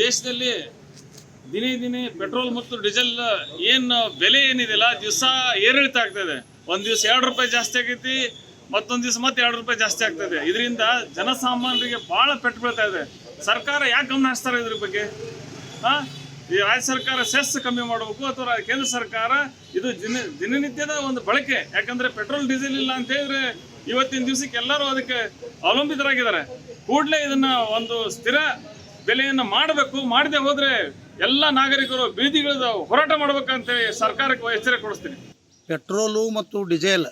ದೇಶದಲ್ಲಿ ದಿನೇ ದಿನೇ ಪೆಟ್ರೋಲ್ ಮತ್ತು ಡೀಸೆಲ್ ಏನು ಬೆಲೆ ಏನಿದೆಯಲ್ಲ ದಿವಸ ಏರಿಳಿತ ಆಗ್ತದೆ. ಒಂದು ದಿವಸ 2 ರೂಪಾಯಿ ಜಾಸ್ತಿ ಆಗೈತಿ, ಮತ್ತೊಂದು ದಿವಸ ಮತ್ತೆ 2 ರೂಪಾಯಿ ಜಾಸ್ತಿ ಆಗ್ತದೆ. ಇದರಿಂದ ಜನಸಾಮಾನ್ಯರಿಗೆ ಭಾಳ ಪೆಟ್ಟು ಬೀಳ್ತಾ ಇದೆ. ಸರ್ಕಾರ ಯಾಕೆ ಗಮನ ಹರಿಸ್ತಾರೆ ಇದ್ರ ಬಗ್ಗೆ? ಈ ರಾಜ್ಯ ಸರ್ಕಾರ ಸೆಸ್ ಕಮ್ಮಿ ಮಾಡಬೇಕು ಅಥವಾ ಕೇಂದ್ರ ಸರ್ಕಾರ ಇದು ದಿನನಿತ್ಯದ ಒಂದು ಬಳಕೆ. ಯಾಕಂದ್ರೆ ಪೆಟ್ರೋಲ್ ಡೀಸೆಲ್ ಇಲ್ಲ ಅಂತ ಹೇಳಿದ್ರೆ ಇವತ್ತಿನ ದಿವಸಕ್ಕೆ ಎಲ್ಲರೂ ಅದಕ್ಕೆ ಅವಲಂಬಿತರಾಗಿದ್ದಾರೆ. ಕೂಡಲೇ ಇದನ್ನ ಒಂದು ಸ್ಥಿರ ಬೆಲೆಯನ್ನು ಮಾಡಬೇಕು. ಮಾಡದೆ ಹೋದ್ರೆ ಎಲ್ಲ ನಾಗರಿಕರು ಬೀದಿಗಿಳಿದ ಹೋರಾಟ ಮಾಡ್ಬೇಕಂತೇಳಿ ಸರ್ಕಾರಕ್ಕೆ ಎಚ್ಚರಿಕೆ ಕೊಡಿಸ್ತೀನಿ. ಪೆಟ್ರೋಲು ಮತ್ತು ಡೀಸೆಲ್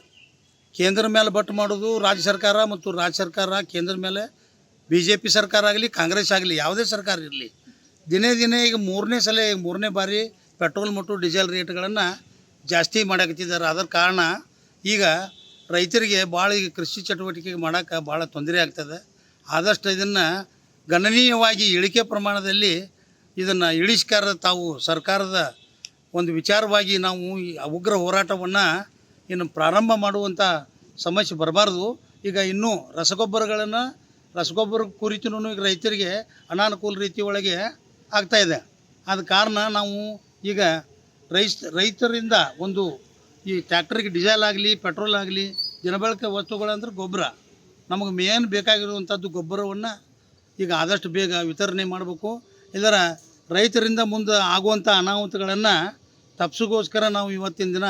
ಕೇಂದ್ರ ಮೇಲೆ ಬಟ್ಟು ಮಾಡೋದು ರಾಜ್ಯ ಸರ್ಕಾರ, ಮತ್ತು ರಾಜ್ಯ ಸರ್ಕಾರ ಕೇಂದ್ರ ಮೇಲೆ BJP ಸರ್ಕಾರ ಆಗಲಿ ಕಾಂಗ್ರೆಸ್ ಆಗಲಿ ಯಾವುದೇ ಸರ್ಕಾರ ಇರಲಿ, ದಿನೇ ದಿನೇ ಈಗ ಮೂರನೇ ಬಾರಿ ಪೆಟ್ರೋಲ್ ಮತ್ತು ಡೀಸೆಲ್ ರೇಟ್ಗಳನ್ನು ಜಾಸ್ತಿ ಮಾಡಕತ್ತಿದ್ದಾರೆ. ಅದರ ಕಾರಣ ಈಗ ರೈತರಿಗೆ ಭಾಳ ಈಗ ಕೃಷಿ ಚಟುವಟಿಕೆ ಮಾಡೋಕ್ಕೆ ಭಾಳ ತೊಂದರೆ ಆಗ್ತದೆ. ಆದಷ್ಟು ಇದನ್ನು ಗಣನೀಯವಾಗಿ ಇಳಿಕೆ ಪ್ರಮಾಣದಲ್ಲಿ ಇದನ್ನು ಇಳಿಸ್ಕಾರ ತಾವು ಸರ್ಕಾರದ ಒಂದು ವಿಚಾರವಾಗಿ ನಾವು ಈ ಉಗ್ರ ಹೋರಾಟವನ್ನು ಇನ್ನು ಪ್ರಾರಂಭ ಮಾಡುವಂಥ ಸಮಸ್ಯೆ ಬರಬಾರ್ದು. ಈಗ ಇನ್ನೂ ರಸಗೊಬ್ಬರ ಕುರಿತು ಈಗ ರೈತರಿಗೆ ಅನಾನುಕೂಲ ರೀತಿ ಒಳಗೆ ಆಗ್ತಾಯಿದೆ. ಆದ ಕಾರಣ ನಾವು ಈಗ ರೈತರಿಂದ ಒಂದು ಈ ಟ್ಯಾಕ್ಟರ್ಗೆ ಡೀಸೆಲ್ ಆಗಲಿ ಪೆಟ್ರೋಲ್ ಆಗಲಿ ದಿನಬಳಕೆ ವಸ್ತುಗಳಂದ್ರೆ ಗೊಬ್ಬರ, ನಮಗೆ ಮೇನ್ ಬೇಕಾಗಿರುವಂಥದ್ದು ಗೊಬ್ಬರವನ್ನು ಈಗ ಆದಷ್ಟು ಬೇಗ ವಿತರಣೆ ಮಾಡಬೇಕು. ಇದರ ರೈತರಿಂದ ಮುಂದೆ ಆಗುವಂಥ ಅನಾಹುತಗಳನ್ನು ತಪ್ಪಿಸೋಗೋಸ್ಕರ ನಾವು ಇವತ್ತಿನ ದಿನ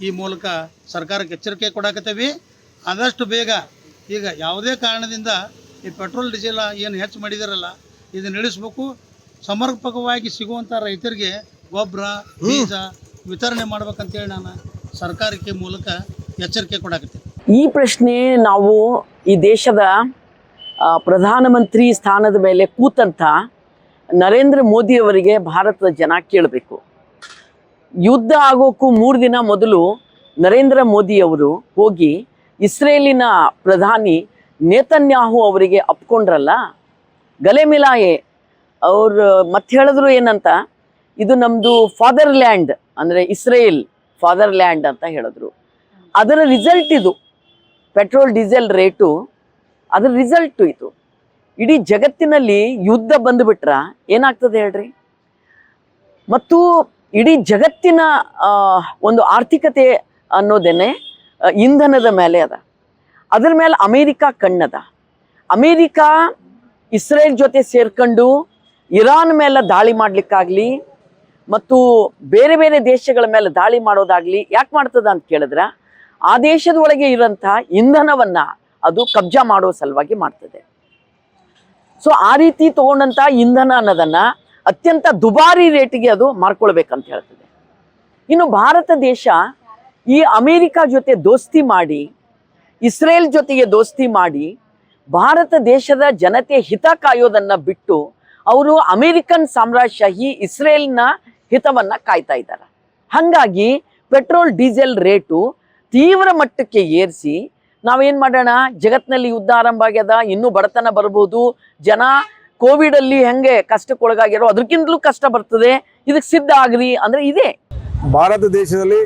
ಈ ಮೂಲಕ ಸರ್ಕಾರಕ್ಕೆ ಎಚ್ಚರಿಕೆ ಕೊಡಾಕತ್ತೀವಿ. ಆದಷ್ಟು ಬೇಗ ಈಗ ಯಾವುದೇ ಕಾರಣದಿಂದ ಈ ಪೆಟ್ರೋಲ್ ಡೀಸೆಲ್ ಏನು ಹೆಚ್ಚು ಮಾಡಿದಾರಲ್ಲ ಇದನ್ನು ಇಳಿಸ್ಬೇಕು. ಸಮರ್ಪಕವಾಗಿ ಸಿಗುವಂಥ ರೈತರಿಗೆ ಗೊಬ್ಬರ ಬೀಜ ವಿತರಣೆ ಮಾಡ್ಬೇಕಂತೇಳಿ ನಾನು ಸರ್ಕಾರಕ್ಕೆ ಮೂಲಕ ಎಚ್ಚರಿಕೆ ಕೊಡಾಕತ್ತೀನಿ. ಈ ಪ್ರಶ್ನೆ ನಾವು ಈ ದೇಶದ ಪ್ರಧಾನಮಂತ್ರಿ ಸ್ಥಾನದ ಮೇಲೆ ಕೂತಂಥ ನರೇಂದ್ರ ಮೋದಿಯವರಿಗೆ ಭಾರತದ ಜನ ಕೇಳಬೇಕು. ಯುದ್ಧ ಆಗೋಕ್ಕೂ 3 ದಿನ ಮೊದಲು ನರೇಂದ್ರ ಮೋದಿಯವರು ಹೋಗಿ ಇಸ್ರೇಲಿನ ಪ್ರಧಾನಿ ನೇತನ್ಯಾಹು ಅವರಿಗೆ ಅಪ್ಕೊಂಡ್ರಲ್ಲ, ಗಲೆ ಮಿಲಾಯೆ ಅವರು ಮತ್ತೆ ಹೇಳಿದ್ರು ಏನಂತ, ಇದು ನಮ್ಮದು ಫಾದರ್ಲ್ಯಾಂಡ್ ಅಂದರೆ ಇಸ್ರೇಲ್ ಫಾದರ್ಲ್ಯಾಂಡ್ ಅಂತ ಹೇಳಿದ್ರು. ಅದರ ರಿಸಲ್ಟ್ ಇದು ಪೆಟ್ರೋಲ್ ಡೀಸೆಲ್ ರೇಟು, ಅದರ ರಿಸಲ್ಟು ಇದು. ಇಡೀ ಜಗತ್ತಿನಲ್ಲಿ ಯುದ್ಧ ಬಂದುಬಿಟ್ರ ಏನಾಗ್ತದೆ ಹೇಳ್ರಿ? ಮತ್ತು ಇಡೀ ಜಗತ್ತಿನ ಒಂದು ಆರ್ಥಿಕತೆ ಅನ್ನೋದೇನೆ ಇಂಧನದ ಮೇಲೆ ಅದ. ಅದ್ರ ಮೇಲೆ ಅಮೇರಿಕಾ ಕಣ್ಣದ. ಅಮೇರಿಕಾ ಇಸ್ರೇಲ್ ಜೊತೆ ಸೇರ್ಕೊಂಡು ಇರಾನ್ ಮೇಲೆ ದಾಳಿ ಮಾಡಲಿಕ್ಕಾಗಲಿ ಮತ್ತು ಬೇರೆ ಬೇರೆ ದೇಶಗಳ ಮೇಲೆ ದಾಳಿ ಮಾಡೋದಾಗಲಿ ಯಾಕೆ ಮಾಡ್ತದ ಅಂತ ಕೇಳಿದ್ರೆ, ಆ ದೇಶದ ಒಳಗೆ ಇರೋಂಥ ಇಂಧನವನ್ನು ಅದು ಕಬ್ಜಾ ಮಾಡೋ ಸಲುವಾಗಿ ಮಾಡ್ತದೆ. ಸೊ ಆ ರೀತಿ ತೊಗೊಂಡಂಥ ಇಂಧನ ಅನ್ನೋದನ್ನು ಅತ್ಯಂತ ದುಬಾರಿ ರೇಟಿಗೆ ಅದು ಮಾರ್ಕೊಳ್ಬೇಕಂತ ಹೇಳ್ತದೆ. ಇನ್ನು ಭಾರತ ದೇಶ ಈ ಅಮೇರಿಕಾ ಜೊತೆ ದೋಸ್ತಿ ಮಾಡಿ, ಇಸ್ರೇಲ್ ಜೊತೆಗೆ ದೋಸ್ತಿ ಮಾಡಿ, ಭಾರತ ದೇಶದ ಜನತೆ ಹಿತ ಕಾಯೋದನ್ನು ಬಿಟ್ಟು ಅವರು ಅಮೇರಿಕನ್ ಸಾಮ್ರಾಜ್ಯಶಾಹಿ ಇಸ್ರೇಲ್ನ ಹಿತವನ್ನು ಕಾಯ್ತಾ ಇದ್ದಾರೆ. ಹಾಗಾಗಿ ಪೆಟ್ರೋಲ್ ಡೀಸೆಲ್ ರೇಟು ತೀವ್ರ ಮಟ್ಟಕ್ಕೆ ಏರಿಸಿ ನಾವೇನು ಮಾಡೋಣ, ಜಗತ್ತಿನಲ್ಲಿ ಯುದ್ಧ ಆರಂಭ ಆಗ್ಯದ, ಇನ್ನೂ ಬಡತನ ಬರ್ಬೋದು, ಜನ ಕೋವಿಡಲ್ಲಿ ಹೆಂಗೆ ಕಷ್ಟಕ್ಕೊಳಗಾಗ್ಯಾರೋ ಅದಕ್ಕಿಂತಲೂ ಕಷ್ಟ ಬರ್ತದೆ, ಇದಕ್ಕೆ ಸಿದ್ಧ ಆಗ್ರಿ ಅಂದರೆ ಇದೆ. ಭಾರತ ದೇಶದಲ್ಲಿ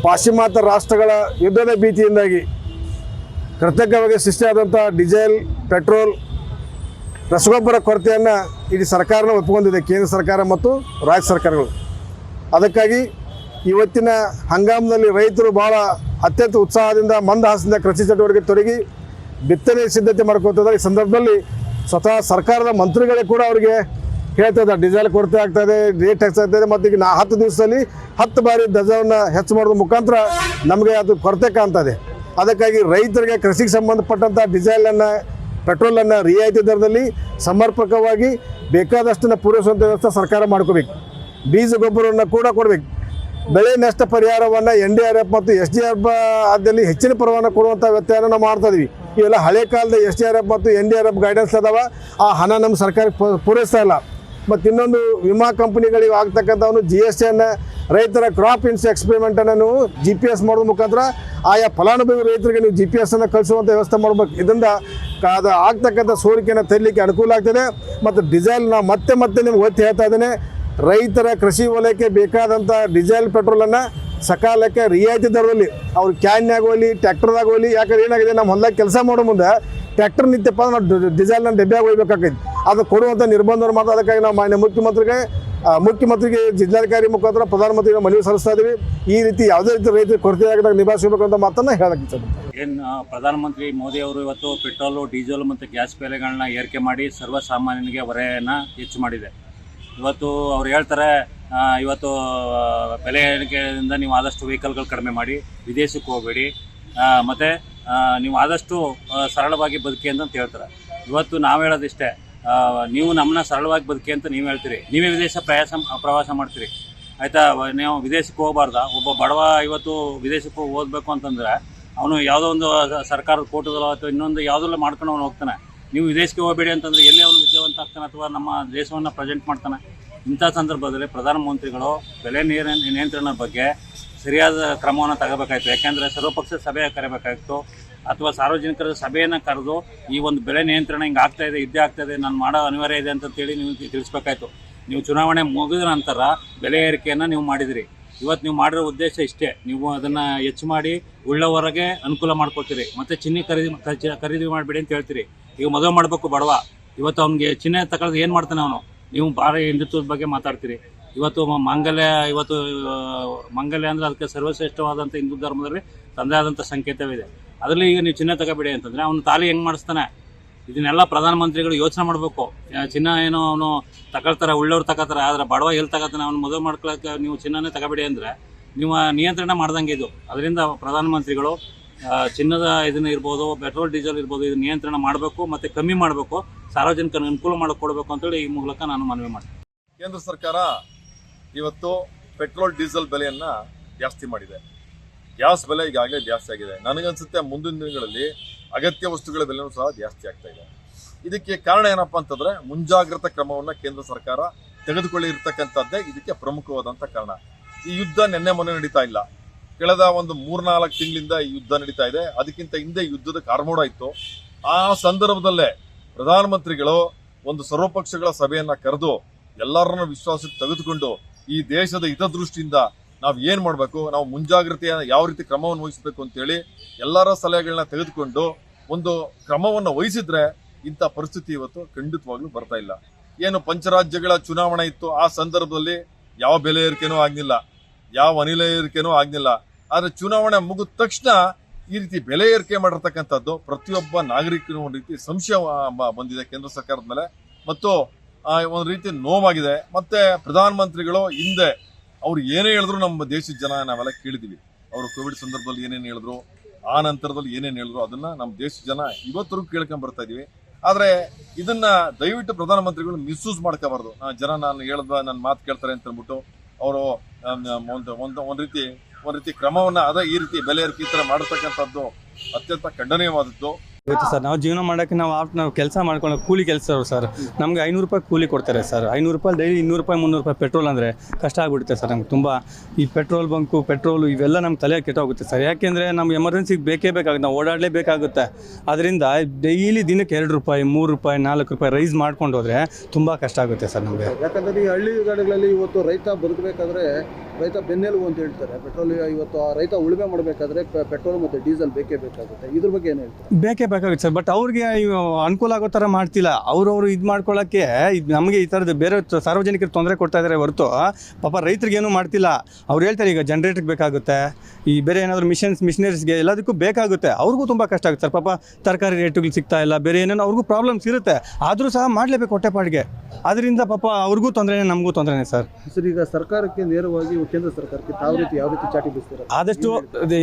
ಪಾಶ್ಚಿಮಾತ್ಯ ರಾಷ್ಟ್ರಗಳ ಯುದ್ಧದ ಭೀತಿಯಿಂದಾಗಿ ಕೃತಜ್ಞವಾಗಿ ಸೃಷ್ಟಿಯಾದಂಥ ಡೀಸೆಲ್ ಪೆಟ್ರೋಲ್ ರಸಗೊಬ್ಬರ ಕೊರತೆಯನ್ನು ಇಡೀ ಸರ್ಕಾರನ ಒಪ್ಪಿಕೊಂಡಿದೆ, ಕೇಂದ್ರ ಸರ್ಕಾರ ಮತ್ತು ರಾಜ್ಯ ಸರ್ಕಾರಗಳು. ಅದಕ್ಕಾಗಿ ಇವತ್ತಿನ ಹಂಗಾಮದಲ್ಲಿ ರೈತರು ಭಾಳ ಅತ್ಯಂತ ಉತ್ಸಾಹದಿಂದ ಮಂದಹಾಸದಿಂದ ಕೃಷಿ ಚಟುವಟಿಕೆ ತೊಡಗಿ ಬಿತ್ತನೆ ಸಿದ್ಧತೆ ಮಾಡ್ಕೊತಿದ್ದಾರೆ. ಈ ಸಂದರ್ಭದಲ್ಲಿ ಸ್ವತಃ ಸರ್ಕಾರದ ಮಂತ್ರಿಗಳೇ ಕೂಡ ಅವರಿಗೆ ಹೇಳ್ತಾ ಡೀಸೆಲ್ ಕೊರತೆ ಆಗ್ತಾಯಿದೆ, ರೇಟ್ ಹೆಚ್ಚಾಗ್ತಾಯಿದೆ, ಮತ್ತು ಈಗ 10 ದಿವಸದಲ್ಲಿ 10 ಬಾರಿ ದರವನ್ನು ಹೆಚ್ಚು ಮಾಡೋದ್ರ ಮುಖಾಂತರ ನಮಗೆ ಅದು ಕೊರತೆ ಕಾಣ್ತದೆ. ಅದಕ್ಕಾಗಿ ರೈತರಿಗೆ ಕೃಷಿಗೆ ಸಂಬಂಧಪಟ್ಟಂಥ ಡೀಸೆಲನ್ನು ಪೆಟ್ರೋಲನ್ನು ರಿಯಾಯಿತಿ ದರದಲ್ಲಿ ಸಮರ್ಪಕವಾಗಿ ಬೇಕಾದಷ್ಟನ್ನು ಪೂರೈಸುವಂಥ ವ್ಯವಸ್ಥೆ ಸರ್ಕಾರ ಮಾಡ್ಕೋಬೇಕು. ಬೀಜ ಗೊಬ್ಬರವನ್ನು ಕೂಡ ಕೊಡಬೇಕು. ಬೆಳೆ ನಷ್ಟ ಪರಿಹಾರವನ್ನು NDRF ಮತ್ತು SDRF ಆದಲ್ಲಿ ಹೆಚ್ಚಿನ ಪರವಾನ ಕೊಡುವಂಥ ವ್ಯತ್ಯಯನ ನಾವು ಮಾಡ್ತಾಯಿದ್ವಿ. ಇವೆಲ್ಲ ಹಳೆ ಕಾಲದ SDRF ಮತ್ತು NDRF ಗೈಡೆನ್ಸ್ ಅದಾವ, ಆ ಹಣ ನಮ್ಮ ಸರ್ಕಾರಕ್ಕೆ ಪೂರೈಸ್ತಾ ಇಲ್ಲ. ಮತ್ತು ಇನ್ನೊಂದು ವಿಮಾ ಕಂಪನಿಗಳಿಗೆ ಆಗ್ತಕ್ಕಂಥವನು GSTಯನ್ನು ರೈತರ ಕ್ರಾಪ್ ಇನ್ಸ್ ಎಕ್ಸ್ಪೆರಿಮೆಂಟನ್ನು ನೀವು GPS ಮಾಡೋದ್ರ ಮುಖಾಂತರ ಆಯಾ ಫಲಾನುಭವಿ ರೈತರಿಗೆ ನೀವು GPS ಕಳಿಸುವಂಥ ವ್ಯವಸ್ಥೆ ಮಾಡ್ಬೇಕು. ಇದರಿಂದ ಅದು ಆಗ್ತಕ್ಕಂಥ ಸೋರಿಕೆಯನ್ನು ತರಲಿಕ್ಕೆ ಅನುಕೂಲ ಆಗ್ತದೆ. ಮತ್ತು ಡೀಸೆಲ್ ನಾವು ಮತ್ತೆ ನಿಮ್ಗೆ ಒತ್ತಿ ಹೇಳ್ತಾ ಇದ್ದೇನೆ, ರೈತರ ಕೃಷಿ ವಲಯಕ್ಕೆ ಬೇಕಾದಂಥ ಡೀಸೆಲ್ ಪೆಟ್ರೋಲನ್ನು ಸಕಾಲಕ್ಕೆ ರಿಯಾಯಿತಿ ದರದಲ್ಲಿ ಅವ್ರು ಕ್ಯಾನ್ಯಾಗ ಹೋಗಲಿ ಟ್ಯಾಕ್ಟರ್ದಾಗ ಹೋಗಲಿ. ಯಾಕಂದ್ರೆ ಏನಾಗಿದೆ, ನಮ್ಮ ಹೊಲದಾಗ ಕೆಲಸ ಮಾಡೋ ಮುಂದೆ ಟ್ಯಾಕ್ಟರ್ ನಿತ್ಯಪ್ಪ ನಾವು ಡೀಸೆಲ್ನ ಡಬ್ಬ್ಯಾಗ ಹೋಗ್ಬೇಕಾಗೈತಿ. ಅದು ಕೊಡುವಂಥ ನಿರ್ಬಂಧವನ್ನು ಮಾಡ್ತಾ ಅದಕ್ಕಾಗಿ ನಾವು ಮಾನ್ಯ ಮುಖ್ಯಮಂತ್ರಿಗೆ ಜಿಲ್ಲಾಧಿಕಾರಿ ಮುಖಾಂತರ ಪ್ರಧಾನಮಂತ್ರಿಗೆ ಮನವಿ ಸಲ್ಲಿಸ್ತಾ ಇದ್ದೀವಿ. ಈ ರೀತಿ ಯಾವುದೇ ರೀತಿ ರೈತರಿಗೆ ಕೊರತೆ ಆಗದಾಗ ನಿಭಾಯಿಸಬೇಕು ಅಂತ ಮಾತನ್ನು ಹೇಳಕ್ಕೆ ಇಷ್ಟಪಡ್ತಾರೆ. ಏನು ಪ್ರಧಾನಮಂತ್ರಿ ಮೋದಿ ಅವರು ಇವತ್ತು ಪೆಟ್ರೋಲು, ಡೀಸೆಲ್ ಮತ್ತು ಗ್ಯಾಸ್ ಬೆಲೆಗಳನ್ನ ಏರಿಕೆ ಮಾಡಿ ಸರ್ವಸಾಮಾನ್ಯನಿಗೆ ಹೊರೆಯನ್ನು ಹೆಚ್ಚು ಮಾಡಿದೆ. ಇವತ್ತು ಅವ್ರು ಹೇಳ್ತಾರೆ ಇವತ್ತು ಬೆಲೆ ಏರಿಕೆಯಿಂದ ನೀವು ಆದಷ್ಟು ವೆಹಿಕಲ್ಗಳು ಕಡಿಮೆ ಮಾಡಿ, ವಿದೇಶಕ್ಕೆ ಹೋಗಬೇಡಿ, ಮತ್ತು ನೀವು ಆದಷ್ಟು ಸರಳವಾಗಿ ಬದುಕಿ ಅಂತ ಹೇಳ್ತಾರೆ. ಇವತ್ತು ನಾವು ಹೇಳೋದಿಷ್ಟೇ, ನೀವು ನಮ್ಮನ್ನ ಸರಳವಾಗಿ ಬದುಕಿ ಅಂತ ನೀವು ಹೇಳ್ತೀರಿ, ನೀವೇ ವಿದೇಶ ಪ್ರವಾಸ ಮಾಡ್ತೀರಿ ಆಯಿತಾ. ನೀವು ವಿದೇಶಕ್ಕೆ ಹೋಗಬಾರ್ದ? ಒಬ್ಬ ಬಡವ ಇವತ್ತು ವಿದೇಶಕ್ಕೆ ಓದಬೇಕು ಅಂತಂದರೆ ಅವನು ಯಾವುದೋ ಒಂದು ಸರ್ಕಾರದ ಕೋಟದಲ್ಲೋ ಅಥವಾ ಇನ್ನೊಂದು ಯಾವುದೆಲ್ಲ ಮಾಡ್ಕೊಂಡು ಅವನು ಹೋಗ್ತಾನೆ. ನೀವು ವಿದೇಶಕ್ಕೆ ಹೋಗಬೇಡಿ ಅಂತಂದರೆ ಎಲ್ಲಿ ಅವನು ವಿದ್ಯಾವಂತ ಆಗ್ತಾನೆ ಅಥವಾ ನಮ್ಮ ದೇಶವನ್ನು ಪ್ರೆಸೆಂಟ್ ಮಾಡ್ತಾನೆ. ಇಂಥ ಸಂದರ್ಭದಲ್ಲಿ ಪ್ರಧಾನಮಂತ್ರಿಗಳು ಬೆಲೆ ನಿಯಂತ್ರಣದ ಬಗ್ಗೆ ಸರಿಯಾದ ಕ್ರಮವನ್ನು ತಗೋಬೇಕಾಯಿತು. ಯಾಕೆಂದರೆ ಸರ್ವಪಕ್ಷ ಸಭೆ ಕರೆಯಬೇಕಾಗಿತ್ತು ಅಥವಾ ಸಾರ್ವಜನಿಕರ ಸಭೆಯನ್ನು ಕರೆದು ಈ ಒಂದು ಬೆಲೆ ನಿಯಂತ್ರಣ ಹಿಂಗೆ ಆಗ್ತಾಯಿದೆ, ಇದ್ದೇ ಆಗ್ತಾಯಿದೆ, ನಾನು ಮಾಡೋ ಅನಿವಾರ್ಯ ಇದೆ ಅಂತೇಳಿ ನೀವು ತಿಳಿಸ್ಬೇಕಾಯ್ತು. ನೀವು ಚುನಾವಣೆ ಮುಗಿದ ನಂತರ ಬೆಲೆ ಏರಿಕೆಯನ್ನು ನೀವು ಮಾಡಿದಿರಿ. ಇವತ್ತು ನೀವು ಮಾಡಿರೋ ಉದ್ದೇಶ ಇಷ್ಟೇ, ನೀವು ಅದನ್ನು ಹೆಚ್ಚು ಮಾಡಿ ಉಳ್ಳವರೆಗೆ ಅನುಕೂಲ ಮಾಡ್ಕೊಳ್ತೀರಿ. ಮತ್ತು ಚಿನ್ನ ಖರೀದಿ ಮಾಡಿಬಿಡಿ ಅಂತ ಹೇಳ್ತೀರಿ. ಈಗ ಮದುವೆ ಮಾಡಬೇಕು ಬಡವ, ಇವತ್ತು ಅವ್ನಿಗೆ ಚಿನ್ನ ತಗೊಳ್ಳೋದು ಏನು ಮಾಡ್ತಾನೆ ಅವನು? ನೀವು ಭಾರಿ ಹಿಂದುತ್ವದ ಬಗ್ಗೆ ಮಾತಾಡ್ತೀರಿ. ಇವತ್ತು ಮಾಂಗಲ್ಯ ಅಂದರೆ ಅದಕ್ಕೆ ಸರ್ವಶ್ರೇಷ್ಠವಾದಂಥ ಹಿಂದೂ ಧರ್ಮದಲ್ಲಿ ತಂದೆ ಆದಂಥ ಸಂಕೇತವಿದೆ. ಅದರಲ್ಲಿ ಈಗ ನೀವು ಚಿನ್ನ ತಗೋಬೇಡಿ ಅಂತಂದರೆ ಅವನು ತಾಲಿ ಹೆಂಗೆ ಮಾಡಿಸ್ತಾನೆ? ಇದನ್ನೆಲ್ಲ ಪ್ರಧಾನಮಂತ್ರಿಗಳು ಯೋಚನೆ ಮಾಡಬೇಕು. ಚಿನ್ನ ಏನೋ ಅವನು ತಗೊಳ್ತಾರೆ, ಉಳ್ಳವ್ರು ತಗೋತಾರೆ, ಆದರೆ ಬಡವ ಎಲ್ಲಿ ತಗೋತಾನೆ? ಅವನು ಮದುವೆ ಮಾಡ್ಕೊಳ್ಳೋಕೆ ನೀವು ಚಿನ್ನನೇ ತಗೋಬೇಡಿ ಅಂದರೆ ನೀವು ನಿಯಂತ್ರಣ ಮಾಡ್ದಂಗೆ ಇದು. ಅದರಿಂದ ಪ್ರಧಾನಮಂತ್ರಿಗಳು ಚಿನ್ನದ ಇದನ್ನ ಇರ್ಬೋದು, ಪೆಟ್ರೋಲ್ ಡೀಸೆಲ್ ಇರ್ಬೋದು, ಇದು ನಿಯಂತ್ರಣ ಮಾಡಬೇಕು ಮತ್ತು ಕಮ್ಮಿ ಮಾಡಬೇಕು, ಸಾರ್ವಜನಿಕರಿಗೆ ಅನುಕೂಲ ಮಾಡಿಕೊಡ್ಬೇಕು ಅಂತೇಳಿ ಈ ಮೂಲಕ ನಾನು ಮನವಿ ಮಾಡ್ತೀನಿ. ಕೇಂದ್ರ ಸರ್ಕಾರ ಇವತ್ತು ಪೆಟ್ರೋಲ್ ಡೀಸೆಲ್ ಬೆಲೆಯನ್ನು ಜಾಸ್ತಿ ಮಾಡಿದೆ. ಗ್ಯಾಸ್ ಬೆಲೆ ಈಗಾಗಲೇ ಜಾಸ್ತಿ ಆಗಿದೆ. ನನಗನ್ಸುತ್ತೆ ಮುಂದಿನ ದಿನಗಳಲ್ಲಿ ಅಗತ್ಯ ವಸ್ತುಗಳ ಬೆಲೆನೂ ಸಹ ಜಾಸ್ತಿ ಆಗ್ತಾ ಇದೆ. ಇದಕ್ಕೆ ಕಾರಣ ಏನಪ್ಪ ಅಂತಂದರೆ ಮುಂಜಾಗ್ರತಾ ಕ್ರಮವನ್ನು ಕೇಂದ್ರ ಸರ್ಕಾರ ತೆಗೆದುಕೊಳ್ಳಿರ್ತಕ್ಕಂಥದ್ದೇ ಇದಕ್ಕೆ ಪ್ರಮುಖವಾದಂಥ ಕಾರಣ. ಈ ಯುದ್ಧ ನಿನ್ನೆ ಮೊನ್ನೆ ನಡೀತಾ ಇಲ್ಲ, ಕಳೆದ ಒಂದು 3-4 ತಿಂಗಳಿಂದ ಈ ಯುದ್ಧ ನಡೀತಾ ಇದೆ. ಅದಕ್ಕಿಂತ ಹಿಂದೆ ಯುದ್ಧದ ಕಾರ್ಮೋಡ ಇತ್ತು. ಆ ಸಂದರ್ಭದಲ್ಲೇ ಪ್ರಧಾನಮಂತ್ರಿಗಳು ಒಂದು ಸರ್ವಪಕ್ಷಗಳ ಸಭೆಯನ್ನು ಕರೆದು ಎಲ್ಲರನ್ನ ವಿಶ್ವಾಸಕ್ಕೆ ತೆಗೆದುಕೊಂಡು ಈ ದೇಶದ ಹಿತದೃಷ್ಟಿಯಿಂದ ನಾವು ಏನು ಮಾಡಬೇಕು, ನಾವು ಮುಂಜಾಗ್ರತೆಯ ಯಾವ ರೀತಿ ಕ್ರಮವನ್ನು ವಹಿಸಬೇಕು ಅಂತೇಳಿ ಎಲ್ಲರ ಸಲಹೆಗಳನ್ನ ತೆಗೆದುಕೊಂಡು ಒಂದು ಕ್ರಮವನ್ನು ವಹಿಸಿದ್ರೆ ಇಂಥ ಪರಿಸ್ಥಿತಿ ಇವತ್ತು ಖಂಡಿತವಾಗ್ಲೂ ಬರ್ತಾ ಇಲ್ಲ. ಏನು ಪಂಚರಾಜ್ಯಗಳ ಚುನಾವಣೆ ಇತ್ತು, ಆ ಸಂದರ್ಭದಲ್ಲಿ ಯಾವ ಬೆಲೆ ಏರಿಕೆನೂ ಆಗಲಿಲ್ಲ, ಯಾವ ಅನಿಲ ಏರಿಕೆನೂ ಆಗಲಿಲ್ಲ. ಆದರೆ ಚುನಾವಣೆ ಮುಗಿದ ತಕ್ಷಣ ಈ ರೀತಿ ಬೆಲೆ ಏರಿಕೆ ಮಾಡಿರ್ತಕ್ಕಂಥದ್ದು ಪ್ರತಿಯೊಬ್ಬ ನಾಗರಿಕನು ಒಂದು ರೀತಿ ಸಂಶಯ ಬಂದಿದೆ ಕೇಂದ್ರ ಸರ್ಕಾರದ ಮೇಲೆ, ಮತ್ತು ಒಂದು ರೀತಿ ನೋವಾಗಿದೆ. ಮತ್ತೆ ಪ್ರಧಾನಮಂತ್ರಿಗಳು ಹಿಂದೆ ಅವ್ರು ಏನೇ ಹೇಳಿದ್ರು ನಮ್ಮ ದೇಶದ ಜನ ನಾವೆಲ್ಲ ಕೇಳಿದ್ದೀವಿ. ಅವರು ಕೋವಿಡ್ ಸಂದರ್ಭದಲ್ಲಿ ಏನೇನು ಹೇಳಿದ್ರು, ಆ ನಂತರದಲ್ಲಿ ಏನೇನು ಹೇಳಿದ್ರು, ಅದನ್ನ ನಮ್ಮ ದೇಶದ ಜನ ಇವತ್ತರೆಗೂ ಕೇಳ್ಕೊಂಡ್ ಬರ್ತಾ ಇದೀವಿ. ಆದರೆ ಇದನ್ನ ದಯವಿಟ್ಟು ಪ್ರಧಾನಮಂತ್ರಿಗಳು ಮಿಸ್ಯೂಸ್ ಮಾಡ್ಕೋಬಾರ್ದು. ಜನ ನಾನು ಹೇಳಿದ್ವ ನನ್ನ ಮಾತು ಕೇಳ್ತಾರೆ ಅಂತ ಅಂದ್ಬಿಟ್ಟು ಅವರು ಒಂದು ರೀತಿ ಕ್ರಮವನ್ನ ಈ ರೀತಿ ಬೆಲೆ ಏರಿಕೆ ಈ ಥರ ಮಾಡತಕ್ಕಂಥದ್ದು ಅತ್ಯಂತ ಖಂಡನೀಯವಾದದ್ದು. ಇವತ್ತು ಸರ್ ನಾವು ಜೀವನ ಮಾಡೋಕ್ಕೆ ನಾವು ಕೆಲಸ ಮಾಡ್ಕೊಂಡು ಕೂಲಿ ಕೆಲಸದವರು ಸರ್. ನಮಗೆ 500 ರೂಪಾಯಿ ಕೂಲಿ ಕೊಡ್ತಾರೆ ಸರ್. 500 ರೂಪಾಯಿ ಡೈಲಿ 200 ರೂಪಾಯಿ 300 ರೂಪಾಯಿ ಪೆಟ್ರೋಲ್ ಅಂದರೆ ಕಷ್ಟ ಆಗಿಬಿಡುತ್ತೆ ಸರ್. ನಮ್ಗೆ ತುಂಬ ಈ ಪೆಟ್ರೋಲ್ ಬಂಕು ಪೆಟ್ರೋಲು ಇವೆಲ್ಲ ನಮ್ಮ ತಲೆ ಕೆಟ್ಟೋಗುತ್ತೆ ಸರ್. ಯಾಕೆಂದರೆ ನಮ್ಗೆ ಎಮರ್ಜೆನ್ಸಿಗೆ ಬೇಕೇ ಬೇಕಾಗುತ್ತೆ, ನಾವು ಓಡಾಡಲೇಬೇಕಾಗುತ್ತೆ. ಅದರಿಂದ ಡೈಲಿ ದಿನಕ್ಕೆ 2 ರೂಪಾಯಿ 3 ರೂಪಾಯಿ 4 ರೂಪಾಯಿ ರೈಸ್ ಮಾಡ್ಕೊಂಡು ಹೋದರೆ ತುಂಬ ಕಷ್ಟ ಆಗುತ್ತೆ ಸರ್ ನಮಗೆ. ಯಾಕಂದರೆ ಈ ಹಳ್ಳಿ ಗಾಡಿಗಳಲ್ಲಿ ಇವತ್ತು ರೈತ ಬದುಕಬೇಕಾದ್ರೆ ರೈತ ಬೆನ್ನೆಲುಬು ಅಂತ ಹೇಳ್ತಾರೆ. ಪೆಟ್ರೋಲ್ ಇವತ್ತು ಆ ರೈತ ಉಳುಮೆ ಮಾಡಬೇಕಾದ್ರೆ ಪೆಟ್ರೋಲ್ ಮತ್ತು ಡೀಸೆಲ್ ಬೇಕೇ ಬೇಕಾಗುತ್ತೆ. ಇದ್ರ ಬಗ್ಗೆ ಏನು ಹೇಳ್ತಾರೆ? ಬೇಕೇ ಬೇಕಾಗುತ್ತೆ ಸರ್. ಬಟ್ ಅವ್ರಿಗೆ ಅನುಕೂಲ ಆಗೋ ಥರ ಮಾಡ್ತಿಲ್ಲ. ಅವರು ಇದು ಮಾಡ್ಕೊಳ್ಳೋಕ್ಕೆ ನಮಗೆ ಈ ಥರದ್ದು ಬೇರೆ ಸಾರ್ವಜನಿಕರಿಗೆ ತೊಂದರೆ ಕೊಡ್ತಾ ಇದ್ದಾರೆ ಹೊರತು ಪಾಪ ರೈತರಿಗೇನು ಮಾಡ್ತಿಲ್ಲ. ಅವ್ರು ಹೇಳ್ತಾರೆ ಈಗ ಜನ್ರೇಟ್ರಿಗೆ ಬೇಕಾಗುತ್ತೆ, ಈ ಬೇರೆ ಏನಾದರೂ ಮಿಷನರೀಸ್ಗೆ ಎಲ್ಲದಕ್ಕೂ ಬೇಕಾಗುತ್ತೆ. ಅವ್ರಿಗೂ ತುಂಬ ಕಷ್ಟ ಆಗುತ್ತೆ ಸರ್. ಪಾಪ ತರಕಾರಿ ರೇಟುಗಳು ಸಿಗ್ತಾ ಇಲ್ಲ, ಬೇರೆ ಏನೇನೋ ಅವ್ರಿಗೂ ಪ್ರಾಬ್ಲಮ್ಸ್ ಇರುತ್ತೆ. ಆದರೂ ಸಹ ಮಾಡಲೇಬೇಕು ಹೊಟ್ಟೆಪಾಡಿಗೆ. ಅದರಿಂದ ಪಾಪ ಅವ್ರಿಗೂ ತೊಂದರೆನೇ, ನಮಗೂ ತೊಂದರೆನೇ ಸರ್. ಸರ್ ಈಗ ಸರ್ಕಾರಕ್ಕೆ ನೇರವಾಗಿ ಕೇಂದ್ರ ಸರ್ಕಾರಕ್ಕೆ ಯಾವ ರೀತಿ ಚಾಟಿ ಬೀಸ್ತಾರೆ? ಆದಷ್ಟು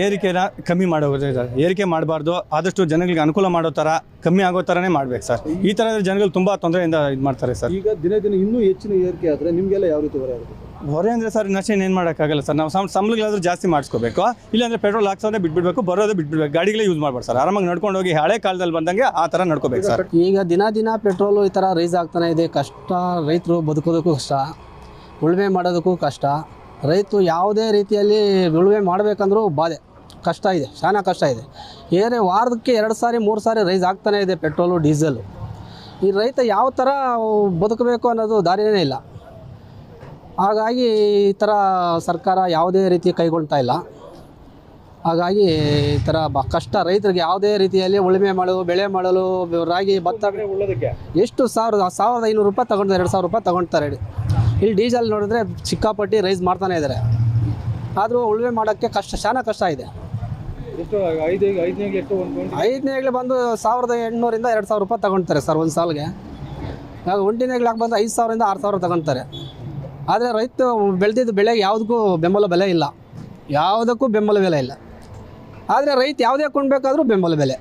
ಏರಿಕೆನ ಕಮ್ಮಿ ಮಾಡೋದು ಸರ್. ಏರಿಕೆ ಮಾಡಬಾರ್ದು, ಆದಷ್ಟು ಜನಗಳಿಗೆ ಅನುಕೂಲ ಮಾಡೋ ಥರ ಕಮ್ಮಿ ಆಗೋ ಥರನೇ ಮಾಡ್ಬೇಕು ಸರ್. ಈ ಥರ ಜನಗಳು ತುಂಬ ತೊಂದರೆಯಿಂದ ಇದು ಮಾಡ್ತಾರೆ ಸರ್. ಈಗ ದಿನೇ ದಿನ ಇನ್ನೂ ಹೆಚ್ಚಿನ ಏರಿಕೆ ಆದರೆ ನಿಮಗೆಲ್ಲ ಯಾವ ರೀತಿ ಹೊರೆ ಆಗುತ್ತೆ? ಹೊರೆ ಅಂದರೆ ಸರ್ ನಷ್ಟೇನು ಏನು ಮಾಡೋಕ್ಕಾಗಲ್ಲ ಸರ್. ನಾವು ಸಂಬಳಗಳಾದ್ರೂ ಜಾಸ್ತಿ ಮಾಡಿಸ್ಕೋಬೇಕು, ಇಲ್ಲಾಂದರೆ ಪೆಟ್ರೋಲ್ ಹಾಕ್ಸೋದೇ ಬಿಟ್ಬಿಡ್ಬೇಕು, ಬರೋದೇ ಬಿಟ್ಬಿಡ್ಬೇಕು. ಗಾಡಿಗಳೇ ಯೂಸ್ ಮಾಡ್ಬಾರ್ದು ಸರ್. ಆರಾಮಾಗಿ ನಡ್ಕೊಂಡು ಹೋಗಿ ಹಳೆ ಕಾಲದಲ್ಲಿ ಬಂದಂಗೆ ಆ ಥರ ನಡ್ಕೋಬೇಕು ಸರ್. ಈಗ ದಿನ ಪೆಟ್ರೋಲು ಈ ಥರ ರೈಸ್ ಆಗ್ತಾನೆ ಇದೆ. ಕಷ್ಟ, ರೈತರು ಬದುಕೋದಕ್ಕೂ ಕಷ್ಟ, ಉಳುಮೆ ಮಾಡೋದಕ್ಕೂ ಕಷ್ಟ. ರೈತರು ಯಾವುದೇ ರೀತಿಯಲ್ಲಿ ಉಳುಮೆ ಮಾಡಬೇಕಂದ್ರೂ ಬಾಧೆ, ಕಷ್ಟ ಇದೆ, ಶಾನ ಕಷ್ಟ ಇದೆ. ವಾರದಕ್ಕೆ 2 ಸಾರಿ 3 ಸಾರಿ ರೈಸ್ ಆಗ್ತಾನೆ ಇದೆ ಪೆಟ್ರೋಲು ಡೀಸೆಲು. ಈ ರೈತ ಯಾವ ಥರ ಬದುಕಬೇಕು ಅನ್ನೋದು ದಾರಿನೇ ಇಲ್ಲ. ಹಾಗಾಗಿ ಈ ಥರ ಸರ್ಕಾರ ಯಾವುದೇ ರೀತಿ ಕೈಗೊಳ್ತಾ ಇಲ್ಲ. ಹಾಗಾಗಿ ಈ ಥರ ಕಷ್ಟ ರೈತರಿಗೆ ಯಾವುದೇ ರೀತಿಯಲ್ಲಿ ಉಳುಮೆ ಮಾಡಲು ಬೆಳೆ ಮಾಡಲು ರಾಗಿ ಭತ್ತ ಎಷ್ಟು 1500 ರೂಪಾಯಿ ತಗೊಂಡು 2000 ರೂಪಾಯಿ ತಗೊಳ್ತಾರೆ. ಇಲ್ಲಿ ಡೀಸೆಲ್ ನೋಡಿದ್ರೆ ಸಿಕ್ಕಾಪಟ್ಟಿ ರೈಸ್ ಮಾಡ್ತಾನೆ ಇದ್ದಾರೆ. ಆದರೂ ಉಳುಮೆ ಮಾಡೋಕ್ಕೆ ಶಾನ ಕಷ್ಟ ಇದೆ. ಐದನೇಗ್ಲೆ ಬಂದು 1800ರಿಂದ 2000 ರೂಪಾಯಿ ತಗೊಳ್ತಾರೆ ಸರ್ ಒಂದು ಸಾಲಿಗೆ. ಆಗ ಒಂಟಿನೇಗ್ಲಾಗ ಬಂದು 5000ರಿಂದ 6000 ತಗೊಳ್ತಾರೆ. ಆದರೆ ರೈತ ಬೆಳೆದಿದ್ದ ಬೆಳೆಗೆ ಯಾವುದಕ್ಕೂ ಬೆಂಬಲ ಬೆಲೆ ಇಲ್ಲ, ಯಾವುದಕ್ಕೂ ಬೆಂಬಲ ಬೆಲೆ ಇಲ್ಲ. ಆದರೆ ರೈತ ಯಾವುದೇ ಕೊಂಡ್ಬೇಕಾದ್ರೂ ಬೆಂಬಲ ಬೆಲೆ.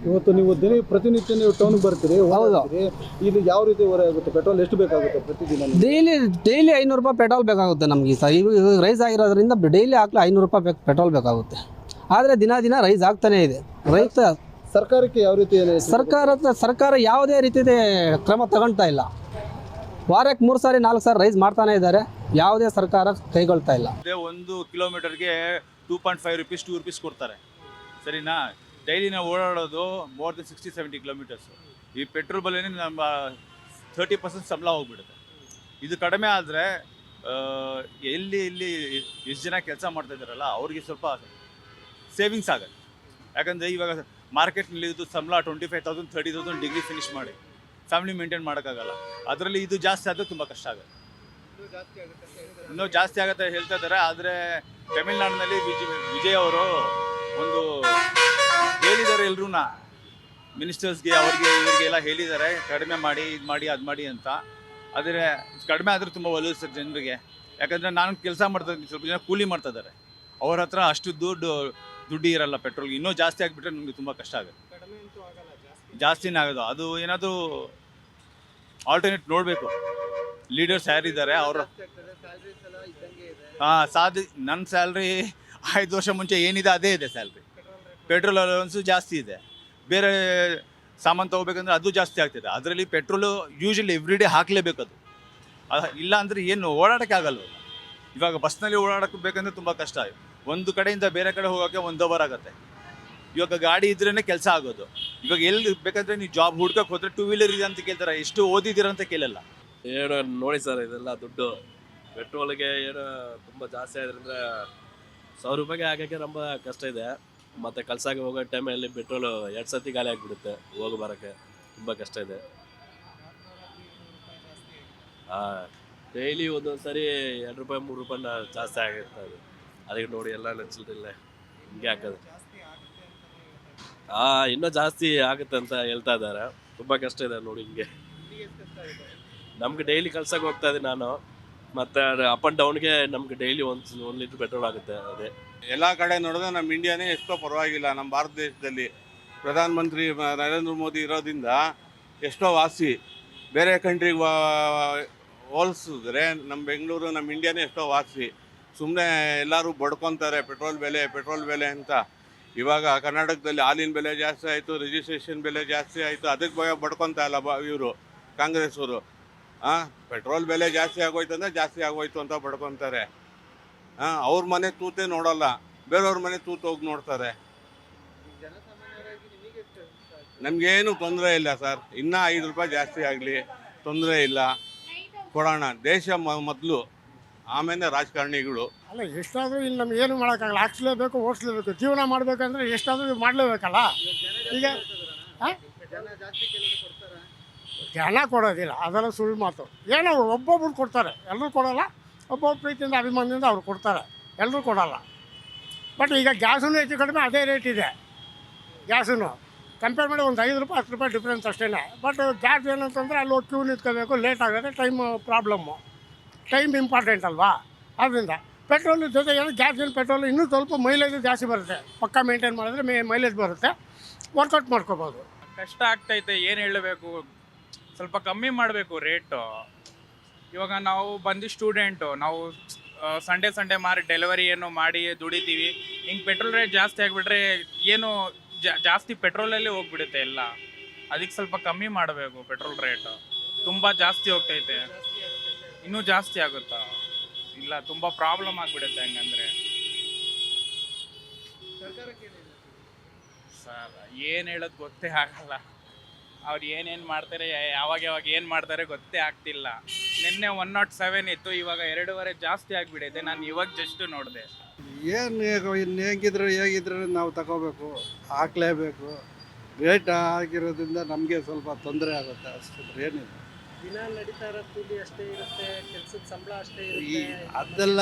ಇವತ್ತು ನೀವು ಪ್ರತಿನಿತ್ಯ ನೀವು ಟೌನ್ಗೆ ಬರ್ತೀರಿ, ಹೌದು. ಇದು ಯಾವ ರೀತಿ ಹೊರೆ ಆಗುತ್ತೆ? ಪೆಟ್ರೋಲ್ ಎಷ್ಟು ಬೇಕಾಗುತ್ತೆ ಪ್ರತಿದಿನ? ಡೈಲಿ 500 ರೂಪಾಯಿ ಪೆಟ್ರೋಲ್ ಬೇಕಾಗುತ್ತೆ ನಮಗೆ ಸರ್. ಈಗ ರೈಸ್ ಆಗಿರೋದ್ರಿಂದ ಡೈಲಿ ಹಾಕ್ಲಿ 500 ರೂಪಾಯಿ ಪೆಟ್ರೋಲ್ ಬೇಕಾಗುತ್ತೆ. ಆದರೆ ದಿನ ರೈಸ್ ಆಗ್ತಾನೇ ಇದೆ. ರೈತ ಸರ್ಕಾರಕ್ಕೆ ಯಾವ ರೀತಿ ಸರ್ಕಾರ ಯಾವುದೇ ರೀತಿಯ ಕ್ರಮ ತಗೊಳ್ತಾ ಇಲ್ಲ. ವಾರಕ್ಕೆ 3 ಸಾರಿ 4 ಸಾರಿ ರೈಸ್ ಮಾಡ್ತಾನೆ ಇದ್ದಾರೆ. ಯಾವುದೇ ಸರ್ಕಾರ ಕೈಗೊಳ್ತಾ ಇಲ್ಲ. ಒಂದು ಕಿಲೋಮೀಟರ್ಗೆ 2.5 ರೂಪೀಸ್ 2 ರೂಪೀಸ್ ಕೊಡ್ತಾರೆ, ಸರಿನಾ? ಡೈಲಿ ನಾವು ಓಡಾಡೋದು ಮೋರ್ ದೆನ್ 60-70 ಕಿಲೋಮೀಟರ್ಸು. ಈ ಪೆಟ್ರೋಲ್ ಬೆಲೆನೇ ನಮ್ಮ 30% ಸಂಬಳ ಹೋಗ್ಬಿಡುತ್ತೆ. ಇದು ಕಡಿಮೆ ಆದರೆ ಇಲ್ಲಿ ಎಷ್ಟು ಜನ ಕೆಲಸ ಮಾಡ್ತಾ ಇದ್ದಾರಲ್ಲ ಅವ್ರಿಗೆ ಸ್ವಲ್ಪ ಸೇವಿಂಗ್ಸ್ ಆಗುತ್ತೆ. ಯಾಕಂದರೆ ಇವಾಗ ಮಾರ್ಕೆಟ್ನಲ್ಲಿ ಇದು ಸಂಬಳ 25,000 30,000 ಡಿಗ್ರಿ ಫಿನಿಷ್ ಮಾಡಿ ಫ್ಯಾಮಿಲಿ ಮೇಂಟೈನ್ ಮಾಡೋಕ್ಕಾಗಲ್ಲ. ಅದರಲ್ಲಿ ಇದು ಜಾಸ್ತಿ ಆದರೆ ತುಂಬ ಕಷ್ಟ ಆಗುತ್ತೆ. ಇನ್ನೂ ಜಾಸ್ತಿ ಆಗುತ್ತೆ ಹೇಳ್ತಾ ಇದ್ದಾರೆ. ಆದರೆ ತಮಿಳ್ನಾಡಿನಲ್ಲಿ ವಿಜಯ್ ಅವರು ಒಂದು ಹೇಳಿದ್ದಾರೆ, ಎಲ್ಲರೂ ಮಿನಿಸ್ಟರ್ಸ್ಗೆ ಅವ್ರಿಗೆ ಇವ್ರಿಗೆಲ್ಲ ಹೇಳಿದ್ದಾರೆ ಕಡಿಮೆ ಮಾಡಿ ಇದು ಮಾಡಿ ಅದು ಮಾಡಿ ಅಂತ. ಆದರೆ ಕಡಿಮೆ ಆದರೆ ತುಂಬ ಒಳ್ಳೆಯದು ಸರ್ ಜನರಿಗೆ. ಯಾಕಂದರೆ ನಾನು ಕೆಲಸ ಮಾಡ್ತಾ ಇದ್ದೀನಿ, ಸ್ವಲ್ಪ ಜನ ಕೂಲಿ ಮಾಡ್ತಾ ಇದ್ದಾರೆ, ಅವ್ರ ಹತ್ರ ಅಷ್ಟು ದುಡ್ಡು ಇರಲ್ಲ ಪೆಟ್ರೋಲ್ಗೆ. ಇನ್ನೂ ಜಾಸ್ತಿ ಆಗಿಬಿಟ್ರೆ ನಮಗೆ ತುಂಬ ಕಷ್ಟ ಆಗುತ್ತೆ. ಜಾಸ್ತಿನೇ ಆಗೋದು. ಅದು ಏನಾದರೂ ಆಲ್ಟರ್ನೇಟ್ ನೋಡಬೇಕು. ಲೀಡರ್ಸ್ ಯಾರಿದ್ದಾರೆ ಅವರು ನನ್ನ ಸ್ಯಾಲ್ರಿ 5 ವರ್ಷ ಮುಂಚೆ ಏನಿದೆ ಅದೇ ಇದೆ ಸ್ಯಾಲ್ರಿ. ಪೆಟ್ರೋಲ್ ಅಲವೆನ್ಸು ಜಾಸ್ತಿ ಇದೆ. ಬೇರೆ ಸಾಮಾನು ತೊಗೋಬೇಕಂದ್ರೆ ಅದು ಜಾಸ್ತಿ ಆಗ್ತಿದೆ. ಅದರಲ್ಲಿ ಪೆಟ್ರೋಲು ಯೂಶ್ವಲಿ ಎವ್ರಿ ಡೇ ಹಾಕಲೇಬೇಕು. ಅದು ಇಲ್ಲ ಅಂದರೆ ಏನು ಓಡಾಡೋಕ್ಕೆ ಆಗಲ್ವ. ಇವಾಗ ಬಸ್ನಲ್ಲಿ ಓಡಾಡೋಕ್ಕೆ ಬೇಕಂದ್ರೆ ತುಂಬ ಕಷ್ಟ. ಒಂದು ಕಡೆಯಿಂದ ಬೇರೆ ಕಡೆ ಹೋಗೋಕ್ಕೆ 1 ಅವರ್ ಆಗುತ್ತೆ. ಇವಾಗ ಗಾಡಿ ಇದ್ರೇ ಕೆಲಸ ಆಗೋದು. ಇವಾಗ ಎಲ್ಲಿ ಬೇಕಂದ್ರೆ ನೀವು ಜಾಬ್ ಹುಡ್ಕಕ್ಕೆ ಹೋದರೆ 2 ವೀಲರ್ ಇದೆ ಅಂತ ಕೇಳ್ತಾರೆ, ಎಷ್ಟು ಓದಿದ್ದೀರಂತ ಕೇಳಲ್ಲ. ಏನು ನೋಡಿ ಸರ್, ಇದೆಲ್ಲ ದುಡ್ಡು ಪೆಟ್ರೋಲ್ಗೆ ಏನು ತುಂಬ ಜಾಸ್ತಿ ಆದ್ರಿಂದ 1000 ರೂಪಾಯಿಗೆ ಹಾಕೋಕ್ಕೆ ತುಂಬ ಕಷ್ಟ ಇದೆ. ಮತ್ತು ಕಲ್ಸಾಗಿ ಹೋಗೋ ಟೈಮಲ್ಲಿ ಪೆಟ್ರೋಲು 2 ಸತಿ ಖಾಲಿ ಆಗಿಬಿಡುತ್ತೆ. ಹೋಗಿ ಬರೋಕ್ಕೆ ತುಂಬ ಕಷ್ಟ ಇದೆ. ಡೈಲಿ ಒಂದೊಂದು ಸರಿ 2 ರೂಪಾಯಿ 3 ರೂಪಾಯಿ ಜಾಸ್ತಿ ಆಗುತ್ತೆ. ಅದಕ್ಕೆ ನೋಡಿ ಎಲ್ಲ ನೆಚ್ಚಿಲ್ಲ ಹಿಂಗೆ ಹಾಕೋದು. ಇನ್ನೂ ಜಾಸ್ತಿ ಆಗುತ್ತೆ ಅಂತ ಹೇಳ್ತಾ ಇದ್ದಾರೆ. ತುಂಬ ಕಷ್ಟ ಇದೆ ನೋಡಿ ಹಿಂಗೆ. ನಮ್ಗೆ ಡೈಲಿ ಕಲ್ಸಕ್ಕೆ ಹೋಗ್ತಾ ಇದ್ದೀನಿ ನಾನು. ಮತ್ತು ಅಪ್ ಆ್ಯಂಡ್ ಡೌನ್ಗೆ ನಮ್ಗೆ ಡೈಲಿ 1 ಲೀಟ್ರ್ ಪೆಟ್ರೋಲ್ ಆಗುತ್ತೆ. ಅದೇ ಎಲ್ಲ ಕಡೆ ನೋಡಿದ್ರೆ ನಮ್ಮ ಇಂಡಿಯಾನೇ ಎಷ್ಟೋ ಪರವಾಗಿಲ್ಲ. ನಮ್ಮ ಭಾರತ ದೇಶದಲ್ಲಿ ಪ್ರಧಾನಮಂತ್ರಿ ನರೇಂದ್ರ ಮೋದಿ ಇರೋದ್ರಿಂದ ಎಷ್ಟೋ ವಾಸಿ. ಬೇರೆ ಕಂಟ್ರಿಗೆ ಹೋಲಿಸಿದ್ರೆ ನಮ್ಮ ಬೆಂಗಳೂರು ನಮ್ಮ ಇಂಡಿಯಾನೇ ಎಷ್ಟೋ ವಾಸಿ. ಸುಮ್ಮನೆ ಎಲ್ಲರೂ ಬಡ್ಕೊತಾರೆ ಪೆಟ್ರೋಲ್ ಬೆಲೆ ಅಂತ. ಇವಾಗ ಕರ್ನಾಟಕದಲ್ಲಿ ಹಾಲಿನ ಬೆಲೆ ಜಾಸ್ತಿ ಆಯಿತು, ರಿಜಿಸ್ಟ್ರೇಷನ್ ಬೆಲೆ ಜಾಸ್ತಿ ಆಯಿತು. ಅದಕ್ಕೆ ಬಡ್ಕೊತಾ ಇಲ್ಲ ಇವರು ಕಾಂಗ್ರೆಸ್ಸವರು. ಪೆಟ್ರೋಲ್ ಬೆಲೆ ಜಾಸ್ತಿ ಆಗೋಯ್ತು ಅಂದರೆ ಜಾಸ್ತಿ ಆಗೋಯ್ತು ಅಂತ ಬಡ್ಕೊತಾರೆ. ಅವ್ರ ಮನೆ ತೂತೇ ನೋಡೋಲ್ಲ, ಬೇರೆಯವ್ರ ಮನೆ ತೂತು ಹೋಗಿ ನೋಡ್ತಾರೆ. ನಮಗೇನು ತೊಂದರೆ ಇಲ್ಲ ಸರ್. ಇನ್ನೂ 5 ರೂಪಾಯಿ ಜಾಸ್ತಿ ಆಗಲಿ ತೊಂದರೆ ಇಲ್ಲ, ಕೊಡೋಣ. ದೇಶ ಮೊದಲು, ಆಮೇಲೆ ರಾಜಕಾರಣಿಗಳು. ಅಲ್ಲ, ಎಷ್ಟಾದರೂ ಇಲ್ಲಿ ನಮ್ಗೆ ಏನು ಮಾಡೋಕ್ಕಾಗಲ್ಲ. ಹಾಕ್ಸ್ಲೇಬೇಕು, ಓಡಿಸ್ಲೇಬೇಕು. ಜೀವನ ಮಾಡಬೇಕಂದ್ರೆ ಎಷ್ಟಾದರೂ ಮಾಡಲೇಬೇಕಲ್ಲ. ಈಗ ಜನ ಕೊಡೋದಿಲ್ಲ, ಅದೆಲ್ಲ ಸುಳ್ಳು ಮಾತು. ಏನೋ ಒಬ್ಬೊಬ್ರು ಕೊಡ್ತಾರೆ, ಎಲ್ಲರೂ ಕೊಡೋಲ್ಲ. ಒಬ್ಬೊಬ್ಬ ಪ್ರೀತಿಯಿಂದ ಅಭಿಮಾನದಿಂದ ಅವ್ರು ಕೊಡ್ತಾರೆ, ಎಲ್ಲರೂ ಕೊಡೋಲ್ಲ. ಬಟ್ ಈಗ ಗ್ಯಾಸೂ ಹೆಚ್ಚು ಕಡಿಮೆ ಅದೇ ರೇಟ್ ಇದೆ. ಗ್ಯಾಸೂ ಕಂಪೇರ್ ಮಾಡಿ ಒಂದು 5 ರೂಪಾಯಿ 10 ರೂಪಾಯಿ ಡಿಫ್ರೆನ್ಸ್ ಅಷ್ಟೇ. ಬಟ್ ಗ್ಯಾಸ್ ಏನಂತಂದರೆ ಅಲ್ಲಿ ಹೋಗಿ ಕ್ಯೂ ನಿಂತ್ಕೋಬೇಕು, ಲೇಟ್ ಆಗುತ್ತೆ, ಟೈಮ್ ಪ್ರಾಬ್ಲಮ್ಮು. ಟೈಮ್ ಇಂಪಾರ್ಟೆಂಟ್ ಅಲ್ವಾ? ಆದ್ದರಿಂದ ಪೆಟ್ರೋಲ್ ಜೊತೆ ಏನೋ ಗ್ಯಾಸಿನ ಪೆಟ್ರೋಲ್ ಇನ್ನೂ ಸ್ವಲ್ಪ ಮೈಲೇಜ್ ಜಾಸ್ತಿ ಬರುತ್ತೆ. ಪಕ್ಕ ಮೇಂಟೈನ್ ಮಾಡಿದ್ರೆ ಮೈಲೇಜ್ ಬರುತ್ತೆ, ವರ್ಕೌಟ್ ಮಾಡ್ಕೋಬೋದು. ಕಷ್ಟ ಆಗ್ತೈತೆ, ಏನು ಹೇಳಬೇಕು, ಸ್ವಲ್ಪ ಕಮ್ಮಿ ಮಾಡಬೇಕು ರೇಟು. ಇವಾಗ ನಾವು ಬಂದು ಸ್ಟೂಡೆಂಟು, ನಾವು ಸಂಡೇ ಮಾರಿ ಡೆಲಿವರಿ ಏನು ಮಾಡಿ ದುಡಿತೀವಿ. ಹಿಂಗೆ ಪೆಟ್ರೋಲ್ ರೇಟ್ ಜಾಸ್ತಿ ಆಗಿಬಿಟ್ರೆ ಏನು ಜಾಸ್ತಿ ಪೆಟ್ರೋಲಲ್ಲಿ ಹೋಗ್ಬಿಡುತ್ತೆ ಎಲ್ಲ. ಅದಕ್ಕೆ ಸ್ವಲ್ಪ ಕಮ್ಮಿ ಮಾಡಬೇಕು ಪೆಟ್ರೋಲ್ ರೇಟು. ತುಂಬ ಜಾಸ್ತಿ ಹೋಗ್ತೈತೆ, ಇನ್ನೂ ಜಾಸ್ತಿ ಆಗುತ್ತಾ? ಇಲ್ಲ, ತುಂಬ ಪ್ರಾಬ್ಲಮ್ ಆಗಿಬಿಡುತ್ತೆ ಹಂಗಂದರೆ. ಸರ್ ಏನು ಹೇಳೋದು ಗೊತ್ತೇ ಆಗಲ್ಲ. ಅವ್ರು ಏನೇನು ಮಾಡ್ತಾರೆ, ಯಾವಾಗ ಏನು ಮಾಡ್ತಾರೆ ಗೊತ್ತೇ ಆಗ್ತಿಲ್ಲ. ನಿನ್ನೆ 107 ಇತ್ತು, ಇವಾಗ 2.5 ಜಾಸ್ತಿ ಆಗಿಬಿಡೈತೆ. ನಾನು ಇವಾಗ ಜಸ್ಟ್ ನೋಡಿದೆ. ಏನು ಇನ್ನು ಹೇಗಿದ್ರೆ ನಾವು ತಗೋಬೇಕು, ಹಾಕ್ಲೇಬೇಕು. ರೇಟ್ ಆಗಿರೋದ್ರಿಂದ ನಮಗೆ ಸ್ವಲ್ಪ ತೊಂದರೆ ಆಗುತ್ತೆ ಅಷ್ಟೇ, ಏನಿಲ್ಲ. ದಿನ ನಡೀತಾ ಇರೋ ಕೂಲಿ ಅಷ್ಟೇ ಇರುತ್ತೆ, ಕೆಲಸದ ಸಂಬಳ ಅಷ್ಟೇ ಈ ಅದೆಲ್ಲ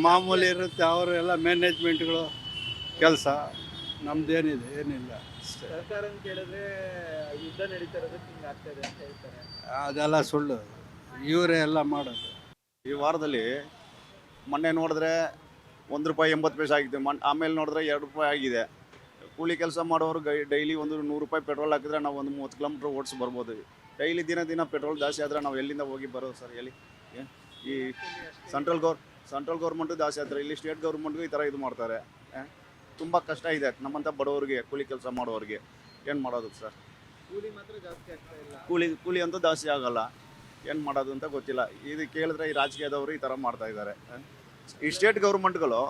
ಮಾಮೂಲಿ ಇರುತ್ತೆ, ಅವರೆಲ್ಲ ಮ್ಯಾನೇಜ್ಮೆಂಟ್ಗಳು ಕೆಲಸ. ನಮ್ದೇನಿದೆ ಏನಿಲ್ಲ ಅಷ್ಟೇ. ಸರ್ಕಾರ ಕೇಳಿದ್ರೆ ಯುದ್ಧ ನಡೀತಾ ಇರೋದಕ್ಕೆ ಹಿಂಗೆ ಆಗ್ತಾ ಇದೆ ಅಂತ ಹೇಳ್ತಾರೆ. ಅದೆಲ್ಲ ಸುಳ್ಳು, ಇವರೇ ಎಲ್ಲ ಮಾಡೋದು. ಈ ವಾರದಲ್ಲಿ ಮೊನ್ನೆ ನೋಡಿದ್ರೆ ₹1.80 ಆಗಿದೆ, ಆಮೇಲೆ ನೋಡಿದ್ರೆ ₹2 ಆಗಿದೆ. ಕೂಲಿ ಕೆಲಸ ಮಾಡೋರು ಡೈಲಿ ಒಂದು ₹100 ಪೆಟ್ರೋಲ್ ಹಾಕಿದ್ರೆ ನಾವು ಒಂದು 30 ಕಿಲೋಮೀಟ್ರ್ ಓಡಿಸಿ ಬರ್ಬೋದು. ಡೈಲಿ ದಿನ ಪೆಟ್ರೋಲ್ ಜಾಸ್ತಿ ಆದರೆ ನಾವು ಎಲ್ಲಿಂದ ಹೋಗಿ ಬರೋದು ಸರ್? ಎಲ್ಲಿ ಈ ಸೆಂಟ್ರಲ್ ಗೌರ್ಮೆಂಟು ಜಾಸ್ತಿ ಆಗ್ತಾರೆ, ಇಲ್ಲಿ ಸ್ಟೇಟ್ ಗೌರ್ಮೆಂಟ್ಗೂ ಈ ಥರ ಇದು ಮಾಡ್ತಾರೆ. ತುಂಬ ಕಷ್ಟ ಇದೆ ನಮ್ಮಂಥ ಬಡವರಿಗೆ, ಕೂಲಿ ಕೆಲಸ ಮಾಡೋರಿಗೆ. ಏನು ಮಾಡೋದು ಸರ್? ಕೂಲಿ ಮಾತ್ರ ಜಾಸ್ತಿ ಆಗ್ತಾ ಇಲ್ಲ. ಕೂಲಿ ಅಂತೂ ಜಾಸ್ತಿ ಆಗೋಲ್ಲ, ಏನು ಮಾಡೋದು ಅಂತ ಗೊತ್ತಿಲ್ಲ. ಇದು ಕೇಳಿದ್ರೆ ಈ ರಾಜಕೀಯದವರು ಈ ಥರ ಮಾಡ್ತಾ ಇದ್ದಾರೆ. ಈ ಸ್ಟೇಟ್ ಗೌರ್ಮೆಂಟ್ಗಳು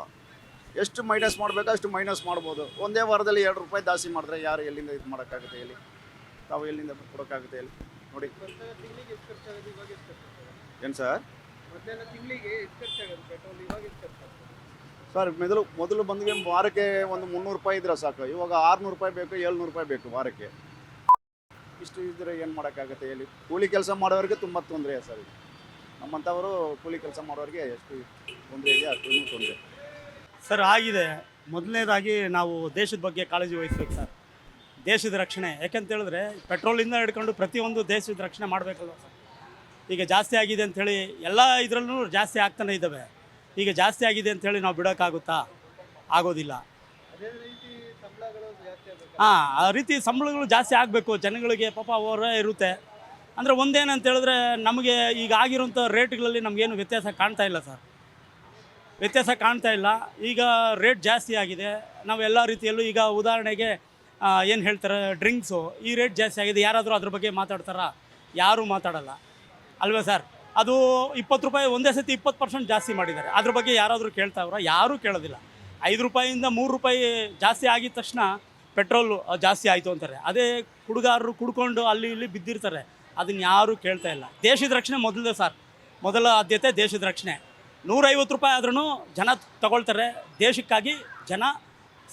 ಎಷ್ಟು ಮೈನಸ್ ಮಾಡಬೇಕು ಅಷ್ಟು ಮೈನಸ್ ಮಾಡ್ಬೋದು. ಒಂದೇ ವಾರದಲ್ಲಿ ₹2 ಜಾಸ್ತಿ ಮಾಡಿದ್ರೆ ಯಾರು ಎಲ್ಲಿಂದ ಇದು ಮಾಡೋಕ್ಕಾಗುತ್ತೆ? ಹೇಳಿ, ತಾವು ಎಲ್ಲಿಂದ ಕೊಡೋಕ್ಕಾಗುತ್ತೆ? ಹೇಳಿ ನೋಡಿ. ತಿಂಗಳಿಗೆ ಎಷ್ಟು ಖರ್ಚಾಗೋದು, ಇವಾಗ ಎಷ್ಟು ಖರ್ಚಾಗೋದು? ಏನು ಸರ್? ಮೊದಲೆಲ್ಲ ತಿಂಗಳಿಗೆ ಎಷ್ಟು ಖರ್ಚಾಗೋದು ಪೆಟ್ರೋಲ್, ಇವಾಗ ಎಷ್ಟು ಖರ್ಚಾಗೋದು? ಸರ್ ಮೊದಲು ಬಂದ್ಗೆ ವಾರಕ್ಕೆ ಒಂದು ₹300 ಇದ್ರೆ ಸಾಕು, ಇವಾಗ ₹600 ಬೇಕು, ₹700 ಬೇಕು ವಾರಕ್ಕೆ. ಇಷ್ಟು ಇದ್ದರೆ ಏನು ಮಾಡೋಕ್ಕಾಗುತ್ತೆ? ಹೇಳಿ. ಕೂಲಿ ಕೆಲಸ ಮಾಡೋರಿಗೆ ತುಂಬ ತೊಂದರೆ ಸರ್. ಇದು ನಮ್ಮಂಥವರು ಕೂಲಿ ಕೆಲಸ ಮಾಡೋರಿಗೆ ಎಷ್ಟು ತೊಂದರೆ ಇದೆ ಅಷ್ಟು ತೊಂದರೆ ಸರ್ ಆಗಿದೆ. ಮೊದಲನೇದಾಗಿ ನಾವು ದೇಶದ ಬಗ್ಗೆ ಕಾಳಜಿ ವಹಿಸ್ಬೇಕು ಸರ್, ದೇಶದ ರಕ್ಷಣೆ. ಯಾಕೆಂತ ಹೇಳಿದ್ರೆ ಪೆಟ್ರೋಲಿಂದ ಹಿಡ್ಕೊಂಡು ಪ್ರತಿಯೊಂದು ದೇಶದ ರಕ್ಷಣೆ ಮಾಡಬೇಕಲ್ಲ ಸರ್. ಈಗ ಜಾಸ್ತಿ ಆಗಿದೆ ಅಂಥೇಳಿ ಎಲ್ಲ ಇದರಲ್ಲೂ ಜಾಸ್ತಿ ಆಗ್ತಾನೆ ಇದ್ದಾವೆ. ಈಗ ಜಾಸ್ತಿ ಆಗಿದೆ ಅಂಥೇಳಿ ನಾವು ಬಿಡೋಕ್ಕಾಗುತ್ತಾ? ಆಗೋದಿಲ್ಲ. ಆ ರೀತಿ ಸಂಬಳಗಳು ಜಾಸ್ತಿ ಆಗಬೇಕು ಜನಗಳಿಗೆ, ಪಾಪ ಅವರೇ ಇರುತ್ತೆ. ಅಂದರೆ ಒಂದೇನಂತ ಹೇಳಿದ್ರೆ ನಮಗೆ ಈಗ ಆಗಿರೋಂಥ ರೇಟ್ಗಳಲ್ಲಿ ನಮಗೇನು ವ್ಯತ್ಯಾಸ ಕಾಣ್ತಾ ಇಲ್ಲ ಸರ್, ವ್ಯತ್ಯಾಸ ಕಾಣ್ತಾ ಇಲ್ಲ. ಈಗ ರೇಟ್ ಜಾಸ್ತಿ ಆಗಿದೆ. ನಾವು ಎಲ್ಲ ರೀತಿಯಲ್ಲೂ ಈಗ ಉದಾಹರಣೆಗೆ ಏನು ಹೇಳ್ತಾರೆ, ಡ್ರಿಂಕ್ಸು ಈ ರೇಟ್ ಜಾಸ್ತಿ ಆಗಿದೆ. ಯಾರಾದರೂ ಅದ್ರ ಬಗ್ಗೆ ಮಾತಾಡ್ತಾರಾ? ಯಾರೂ ಮಾತಾಡಲ್ಲ ಅಲ್ವೇ ಸರ್? ಅದು ₹20 ಒಂದೇ ಸತಿ 20% ಜಾಸ್ತಿ ಮಾಡಿದ್ದಾರೆ. ಅದ್ರ ಬಗ್ಗೆ ಯಾರಾದರೂ ಕೇಳ್ತಾವ್ರ? ಯಾರೂ ಕೇಳೋದಿಲ್ಲ. ₹5 ₹3 ಜಾಸ್ತಿ ಆಗಿದ ತಕ್ಷಣ ಪೆಟ್ರೋಲು ಜಾಸ್ತಿ ಆಯಿತು ಅಂತಾರೆ. ಅದೇ ಹುಡುಗಾರರು ಕುಡ್ಕೊಂಡು ಅಲ್ಲಿ ಇಲ್ಲಿ ಬಿದ್ದಿರ್ತಾರೆ, ಅದನ್ನು ಯಾರೂ ಕೇಳ್ತಾ ಇಲ್ಲ. ದೇಶದ ರಕ್ಷಣೆ ಮೊದಲೇ ಸರ್, ಮೊದಲ ಆದ್ಯತೆ ದೇಶದ ರಕ್ಷಣೆ. ₹150 ಆದ್ರೂ ಜನ ತಗೊಳ್ತಾರೆ, ದೇಶಕ್ಕಾಗಿ ಜನ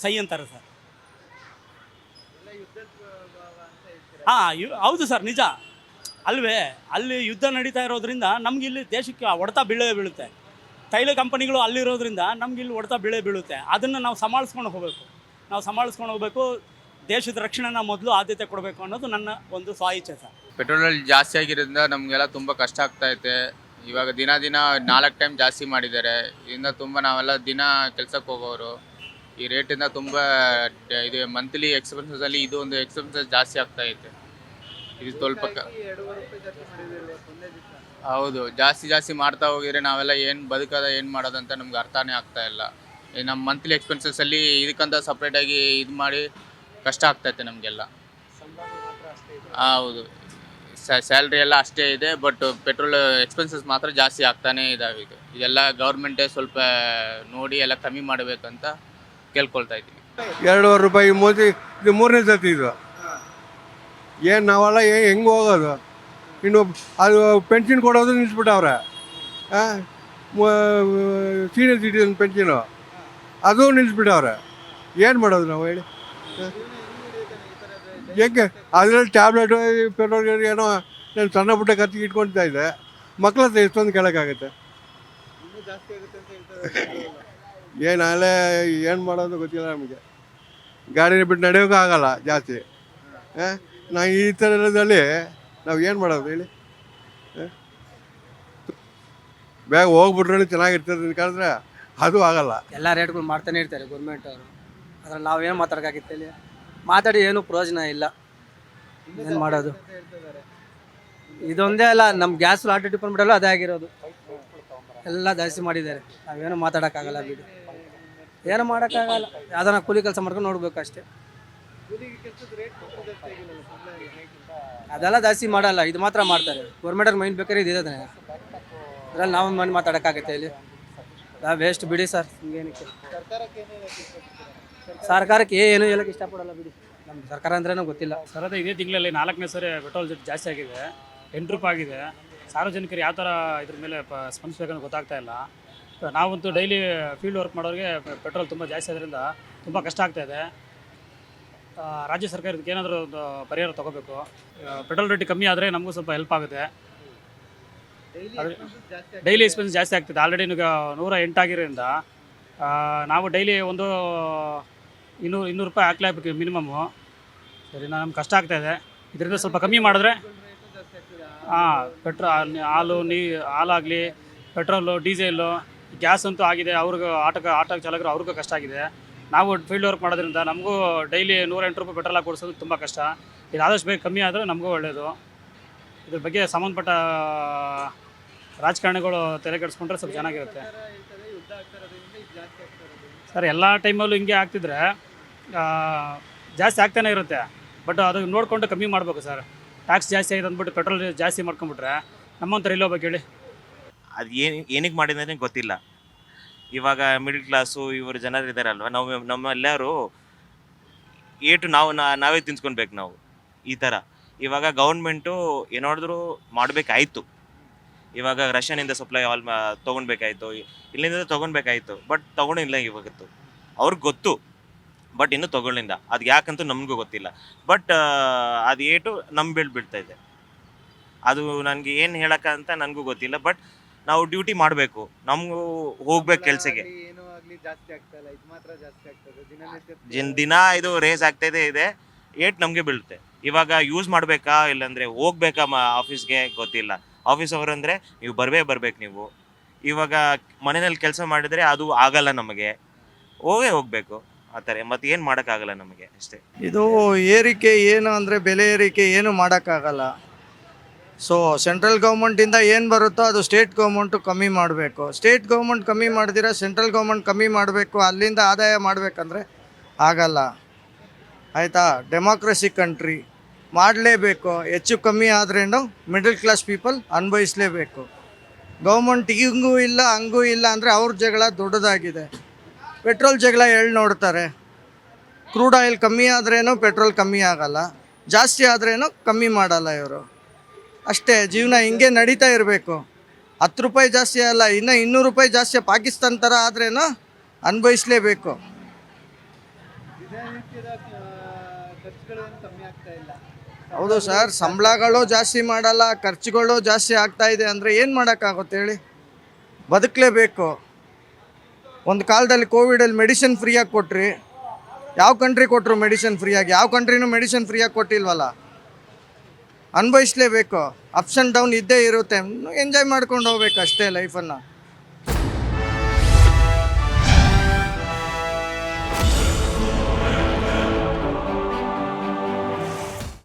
ಸೈ ಅಂತಾರೆ ಸರ್. ಹೌದು ಸರ್, ನಿಜ ಅಲ್ವೇ? ಅಲ್ಲಿ ಯುದ್ಧ ನಡೀತಾ ಇರೋದ್ರಿಂದ ನಮ್ಗೆ ಇಲ್ಲಿ ದೇಶಕ್ಕೆ ಹೊಡೆತ ಬೀಳುತ್ತೆ. ತೈಲ ಕಂಪನಿಗಳು ಅಲ್ಲಿರೋದ್ರಿಂದ ನಮ್ಗೆ ಇಲ್ಲಿ ಹೊಡೆತ ಬೀಳುತ್ತೆ. ಅದನ್ನು ನಾವು ಸಮಾಳಿಸ್ಕೊಂಡು ಹೋಗಬೇಕು. ದೇಶದ ರಕ್ಷಣೆನ ಮೊದಲು ಆದ್ಯತೆ ಕೊಡಬೇಕು ಅನ್ನೋದು ನನ್ನ ಒಂದು ಸ್ವ-ಇಚ್ಛೆ ಸರ್. ಪೆಟ್ರೋಲ್ ಜಾಸ್ತಿ ಆಗಿರೋದ್ರಿಂದ ನಮಗೆಲ್ಲ ತುಂಬ ಕಷ್ಟ ಆಗ್ತಾಯಿದೆ. ಇವಾಗ ದಿನ 4 ಟೈಮ್ ಜಾಸ್ತಿ ಮಾಡಿದ್ದಾರೆ. ಇದರಿಂದ ತುಂಬ ನಾವೆಲ್ಲ ದಿನ ಕೆಲಸಕ್ಕೆ ಹೋಗೋರು. ಈ ರೇಟಿಂದ ತುಂಬ ಇದು ಮಂತ್ಲಿ ಎಕ್ಸ್ಪೆನ್ಸಸಲ್ಲಿ ಇದು ಒಂದು ಎಕ್ಸ್ಪೆನ್ಸಸ್ ಜಾಸ್ತಿ ಆಗ್ತಾಯಿದೆ. ಇದು ಸ್ವಲ್ಪ ಹೌದು, ಜಾಸ್ತಿ ಮಾಡ್ತಾ ಹೋಗಿದ್ರೆ ನಾವೆಲ್ಲ ಏನು ಬದುಕೋದ ಏನು ಮಾಡೋದಂತ ನಮ್ಗೆ ಅರ್ಥನೇ ಆಗ್ತಾ ಇಲ್ಲ. ನಮ್ಮ ಮಂತ್ಲಿ ಎಕ್ಸ್ಪೆನ್ಸಸ್ಸಲ್ಲಿ ಇದಕ್ಕಂತ ಸಪ್ರೇಟಾಗಿ ಇದು ಮಾಡಿ ಕಷ್ಟ ಆಗ್ತೈತೆ ನಮಗೆಲ್ಲ. ಹೌದು, ಸ್ಯಾಲ್ರಿ ಎಲ್ಲ ಅಷ್ಟೇ ಇದೆ, ಬಟ್ ಪೆಟ್ರೋಲ್ ಎಕ್ಸ್ಪೆನ್ಸಸ್ ಮಾತ್ರ ಜಾಸ್ತಿ ಆಗ್ತಾನೇ ಇದ್ದಾವೆ. ಇದೆಲ್ಲ ಗೌರ್ಮೆಂಟೇ ಸ್ವಲ್ಪ ನೋಡಿ ಎಲ್ಲ ಕಮ್ಮಿ ಮಾಡಬೇಕಂತ ಕೇಳ್ಕೊಳ್ತಾ ಇದ್ದೀನಿ. ₹2.5 ಮೋದಿ ಇದು 3ನೇ ಸತಿ ಇದು. ಏನು ನಾವೆಲ್ಲ ಹೆಂಗೆ ಹೋಗೋದು? ಇನ್ನು ಅದು ಪೆನ್ಷನ್ ಕೊಡೋದು ನಿಲ್ಲಿಸ್ಬಿಟ್ಟವ್ರೆ. ಸೀನಿಯರ್ ಸಿಟಿಸನ್ ಪೆನ್ಷನು ಅದು ನಿಲ್ಲಿಸ್ಬಿಟ್ಟವ್ರೆ. ಏನು ಮಾಡೋದು ನಾವು ಹೇಳಿ? ಹೆಂಗೆ ಅದರಲ್ಲಿ ಟ್ಯಾಬ್ಲೆಟು ಪೆಟ್ರೋಲ್ ಏನೋ ನಾನು ಸಣ್ಣ ಪುಟ್ಟ ಖರ್ಚಿಗೆ ಇಟ್ಕೊಳ್ತಾ ಇದ್ದೆ. ಮಕ್ಕಳ ಹತ್ರ ಎಷ್ಟೊಂದು ಕೇಳೋಕ್ಕಾಗುತ್ತೆ? ಅಲ್ಲೇ ಏನು ಮಾಡೋದು ಗೊತ್ತಿಲ್ಲ ನಮಗೆ. ಗಾಡಿನ ಬಿಟ್ಟು ನಡೆಯೋಕೆ ಆಗಲ್ಲ ಜಾಸ್ತಿ. ನಾವು ಈ ಥರದಲ್ಲಿ ನಾವು ಏನು ಮಾಡೋದು ಹೇಳಿ? ಬೇಗ ಹೋಗ್ಬಿಟ್ರೆ ಚೆನ್ನಾಗಿರ್ತದೆ ಅಂತಂದ್ರೆ ಅದು ಆಗಲ್ಲ. ಎಲ್ಲ ರೇಟ್ಗಳು ಮಾಡ್ತಾನೆ ಇರ್ತಾರೆ ಗೌರ್ಮೆಂಟ್ ಅವರು. ಅದ್ರಲ್ಲಿ ನಾವೇನು ಮಾತಾಡೋಕ್ಕಾಗುತ್ತೆ? ಇಲ್ಲಿ ಮಾತಾಡಿ ಏನೂ ಪ್ರಯೋಜನ ಇಲ್ಲ. ಏನು ಮಾಡೋದು? ಇದೊಂದೇ ಅಲ್ಲ, ನಮ್ಮ ಗ್ಯಾಸ್ ಲಾಟರಿ ಡಿಪಾರ್ಟ್ಮೆಂಟಲ್ಲೂ ಅದೇ ಆಗಿರೋದು. ಎಲ್ಲ ಜಾಸ್ತಿ ಮಾಡಿದ್ದಾರೆ. ನಾವೇನು ಮಾತಾಡೋಕ್ಕಾಗಲ್ಲ ಬಿಡಿ, ಏನು ಮಾಡೋಕ್ಕಾಗಲ್ಲ. ಯಾವ್ದಾನ ಕೂಲಿ ಕೆಲಸ ಮಾಡ್ಕೊಂಡು ನೋಡ್ಬೇಕು ಅಷ್ಟೇ. ಅದೆಲ್ಲ ಜಾಸ್ತಿ ಮಾಡಲ್ಲ, ಇದು ಮಾತ್ರ ಮಾಡ್ತಾರೆ. ಗೌರ್ಮೆಂಟವ್ರು ಮೈಂಡ್ ಬೇಕಾದ್ರೆ ಇದು ಇದೆ, ಅದ್ರಲ್ಲಿ ನಾವು ಮನೆ ಮಾತಾಡೋಕ್ಕಾಗುತ್ತೆ? ಇಲ್ಲಿ ನಾವು ವೇಸ್ಟ್ ಬಿಡಿ ಸರ್. ಹಿಂಗೇನಕ್ಕೆ ಸರ್ಕಾರಕ್ಕೆ ಏನು ಹೇಳೋಕ್ಕೆ ಇಷ್ಟಪಡಲ್ಲ ಬಿಡಿ. ನಮ್ಮ ಸರ್ಕಾರ ಅಂದ್ರೇನೂ ಗೊತ್ತಿಲ್ಲ. ಸರ್ ಇದೇ ತಿಂಗಳಲ್ಲಿ 4ನೇ ಸರಿ ಪೆಟ್ರೋಲ್ ಜಾಸ್ತಿ ಆಗಿದೆ, ₹8 ಆಗಿದೆ. ಸಾರ್ವಜನಿಕರು ಯಾವ ಥರ ಇದ್ರ ಮೇಲೆ ಸ್ಪಂದಿಸಬೇಕಂತ ಗೊತ್ತಾಗ್ತಾ ಇಲ್ಲ. ನಾವಂತೂ ಡೈಲಿ ಫೀಲ್ಡ್ ವರ್ಕ್ ಮಾಡೋರಿಗೆ ಪೆಟ್ರೋಲ್ ತುಂಬ ಜಾಸ್ತಿ ಆದ್ರಿಂದ ತುಂಬ ಕಷ್ಟ ಆಗ್ತಾಯಿದೆ. ರಾಜ್ಯ ಸರ್ಕಾರ ಇದಕ್ಕೆ ಏನಾದರೂ ಒಂದು ಪರಿಹಾರ ತೊಗೋಬೇಕು. ಪೆಟ್ರೋಲ್ ರೇಟ್ ಕಮ್ಮಿ ಆದರೆ ನಮಗೂ ಸ್ವಲ್ಪ ಹೆಲ್ಪ್ ಆಗುತ್ತೆ. ಡೈಲಿ ಎಕ್ಸ್ಪೆನ್ಸ್ ಜಾಸ್ತಿ ಆಗ್ತಿದೆ. ಆಲ್ರೆಡಿ ಈಗ 108 ಆಗಿರೋದ್ರಿಂದ ನಾವು ಡೈಲಿ ಒಂದು 200 ರೂಪಾಯಿ ಹಾಕ್ಲೇಬೇಕು ಮಿನಿಮಮ್ಮು. ಸರಿ, ನಮ್ಗೆ ಕಷ್ಟ ಆಗ್ತಾಯಿದೆ. ಇದರಿಂದ ಸ್ವಲ್ಪ ಕಮ್ಮಿ ಮಾಡಿದ್ರೆ ಹಾಲಾಗಲಿ, ಪೆಟ್ರೋಲು, ಡೀಸೆಲ್ಲು, ಗ್ಯಾಸ್ ಅಂತೂ ಆಗಿದೆ. ಅವ್ರಿಗೂ ಆಟೋ ಚಾಲಕರು ಅವ್ರಿಗೂ ಕಷ್ಟ ಆಗಿದೆ. ನಾವು ಫೀಲ್ಡ್ ವರ್ಕ್ ಮಾಡೋದ್ರಿಂದ ನಮಗೂ ಡೈಲಿ 108 ರೂಪಾಯಿ ಪೆಟ್ರೋಲ್ ಹಾಕಿ ಕೊಡಿಸೋದು ತುಂಬ ಕಷ್ಟ. ಇದು ಆದಷ್ಟು ಬೇಗ ಕಮ್ಮಿ ಆದರೆ ನಮಗೂ ಒಳ್ಳೆಯದು. ಇದ್ರ ಬಗ್ಗೆ ಸಂಬಂಧಪಟ್ಟ ರಾಜಕಾರಣಿಗಳು ತಲೆ ಕೆಡಿಸ್ಕೊಂಡ್ರೆ ಸ್ವಲ್ಪ ಚೆನ್ನಾಗಿರುತ್ತೆ. ಸರ್, ಎಲ್ಲ ಟೈಮಲ್ಲೂ ಹಿಂಗೆ ಆಗ್ತಿದ್ರೆ ಜಾಸ್ತಿ ಆಗ್ತಾನೆ ಇರುತ್ತೆ. ಬಟ್ ಅದು ನೋಡಿಕೊಂಡು ಕಮ್ಮಿ ಮಾಡಬೇಕು ಸರ್. ಟ್ಯಾಕ್ಸ್ ಜಾಸ್ತಿ ಆಗಿದೆ ಅಂದ್ಬಿಟ್ಟು ಪೆಟ್ರೋಲ್ ಜಾಸ್ತಿ ಮಾಡ್ಕೊಂಬಿಟ್ರೆ ನಮ್ಮಂಥವ್ರು ಎಲ್ಲಿ ಹೋಗ್ಬೇಕು ಹೇಳಿ? ಅದು ಏನಕ್ಕೆ ಮಾಡಿದ್ರೆ ಗೊತ್ತಿಲ್ಲ. ಇವಾಗ ಮಿಡಲ್ ಕ್ಲಾಸು ಇವರು ಜನರು ಇದ್ದಾರಲ್ವ, ನಮ್ಮೆಲ್ಲರೂ ನಾವೇ ತಿನ್ಸ್ಕೊಳ್ಬೇಕು ನಾವು ಈ ಥರ. ಇವಾಗ ಗೌರ್ಮೆಂಟು ಏನಾದರೂ ಮಾಡಬೇಕಾಯ್ತು. ಇವಾಗ ರಷ್ಯನಿಂದ ಸಪ್ಲೈ ತೊಗೊಳ್ಬೇಕಾಯ್ತು, ಇಲ್ಲಿಂದ ತೊಗೊಳ್ಬೇಕಾಯ್ತು. ಬಟ್ ತೊಗೊಂಡಿಲ್ಲ ಇವಾಗತ್ತು. ಅವ್ರಿಗೆ ಗೊತ್ತು, ಬಟ್ ಇನ್ನೂ ತೊಗೊಳ್ಳಿಲ್ಲ. ಅದು ಯಾಕಂತೂ ನಮಗೂ ಗೊತ್ತಿಲ್ಲ. ಬಟ್ ಅದು ಏಟು ನಮ್ಮ ಬೀಳ್ತಾ ಇದೆ. ಅದು ನನಗೆ ಏನು ಹೇಳೋಕ್ಕಂತ ನನಗೂ ಗೊತ್ತಿಲ್ಲ. ಬಟ್ ನಾವು ಡ್ಯೂಟಿ ಮಾಡಬೇಕು, ನಮಗೂ ಹೋಗ್ಬೇಕು ಕೆಲಸಕ್ಕೆ. ದಿನ ಇದು ರೇಸ್ ಆಗ್ತಾಯಿದೆ ಇದೆ. ಏಟ್ ನಮಗೆ ಬೀಳುತ್ತೆ. ಇವಾಗ ಯೂಸ್ ಮಾಡಬೇಕಾ ಇಲ್ಲಾಂದರೆ ಹೋಗ್ಬೇಕಾ ಆಫೀಸ್ಗೆ ಗೊತ್ತಿಲ್ಲ. ಆಫೀಸ್ ಅವರಂದರೆ ನೀವು ಬರ್ಬೇಕು ನೀವು. ಇವಾಗ ಮನೆಯಲ್ಲಿ ಕೆಲಸ ಮಾಡಿದರೆ ಅದು ಆಗಲ್ಲ ನಮಗೆ, ಹೋಗಬೇಕು ಆ ಥರ. ಮತ್ತು ಏನು ಮಾಡೋಕ್ಕಾಗಲ್ಲ ನಮಗೆ ಅಷ್ಟೇ. ಇದು ಏರಿಕೆ ಏನು ಅಂದರೆ ಬೆಲೆ ಏರಿಕೆ ಏನು ಮಾಡೋಕ್ಕಾಗಲ್ಲ. ಸೊ ಸೆಂಟ್ರಲ್ ಗೌರ್ಮೆಂಟಿಂದ ಏನು ಬರುತ್ತೋ ಅದು ಸ್ಟೇಟ್ ಗೌರ್ಮೆಂಟು ಕಮ್ಮಿ ಮಾಡಬೇಕು. ಸ್ಟೇಟ್ ಗೌರ್ಮೆಂಟ್ ಕಮ್ಮಿ ಮಾಡ್ದಿರ ಸೆಂಟ್ರಲ್ ಗೌರ್ಮೆಂಟ್ ಕಮ್ಮಿ ಮಾಡಬೇಕು, ಅಲ್ಲಿಂದ ಆದಾಯ ಮಾಡಬೇಕಂದ್ರೆ ಆಗಲ್ಲ. ಆಯಿತಾ? ಡೆಮೋಕ್ರಸಿ ಕಂಟ್ರಿ, ಮಾಡಲೇಬೇಕು. ಹೆಚ್ಚು ಕಮ್ಮಿ ಆದ್ರೇನು ಮಿಡಲ್ ಕ್ಲಾಸ್ ಪೀಪಲ್ ಅನುಭವಿಸಲೇಬೇಕು. ಗೌರ್ಮೆಂಟ್ ಹಿಂಗೂ ಇಲ್ಲ ಹಂಗೂ ಇಲ್ಲ ಅಂದರೆ ಅವ್ರ ಜಗಳ ದೊಡ್ಡದಾಗಿದೆ. ಪೆಟ್ರೋಲ್ ಜಗಳ ನೋಡ್ತಾರೆ. ಕ್ರೂಡ್ ಆಯಿಲ್ ಕಮ್ಮಿ ಆದ್ರೇನು ಪೆಟ್ರೋಲ್ ಕಮ್ಮಿ ಆಗಲ್ಲ, ಜಾಸ್ತಿ ಆದ್ರೇನು ಕಮ್ಮಿ ಮಾಡಲ್ಲ ಇವರು. ಅಷ್ಟೇ, ಜೀವನ ಹಿಂಗೆ ನಡೀತಾ ಇರಬೇಕು. 10 ರೂಪಾಯಿ ಜಾಸ್ತಿ ಅಲ್ಲ, ಇನ್ನು 200 ರೂಪಾಯಿ ಜಾಸ್ತಿ ಪಾಕಿಸ್ತಾನ ಥರ ಆದ್ರೇನು ಅನುಭವಿಸಲೇಬೇಕು. ಹೌದು ಸರ್, ಸಂಬಳಗಳು ಜಾಸ್ತಿ ಮಾಡಲ್ಲ, ಖರ್ಚುಗಳು ಜಾಸ್ತಿ ಆಗ್ತಾ ಇದೆ ಅಂದರೆ ಏನು ಮಾಡೋಕ್ಕಾಗುತ್ತೆ ಹೇಳಿ? ಬದುಕಲೇಬೇಕು. ಒಂದು ಕಾಲದಲ್ಲಿ ಕೋವಿಡಲ್ಲಿ ಮೆಡಿಸಿನ್ ಫ್ರೀಯಾಗಿ ಕೊಟ್ರಿ. ಯಾವ ಕಂಟ್ರಿ ಕೊಟ್ಟರು ಮೆಡಿಸಿನ್ ಫ್ರೀಯಾಗಿ? ಯಾವ ಕಂಟ್ರಿನೂ ಮೆಡಿಸಿನ್ ಫ್ರೀಯಾಗಿ ಕೊಟ್ಟಿಲ್ವಲ್ಲ. ಅನುಭವಿಸಲೇಬೇಕು. ಅಪ್ಸ್ ಆ್ಯಂಡ್ ಡೌನ್ ಇದ್ದೇ ಇರುತ್ತೆ. ಎಂಜಾಯ್ ಮಾಡ್ಕೊಂಡು ಹೋಗ್ಬೇಕು ಅಷ್ಟೇ ಲೈಫನ್ನು.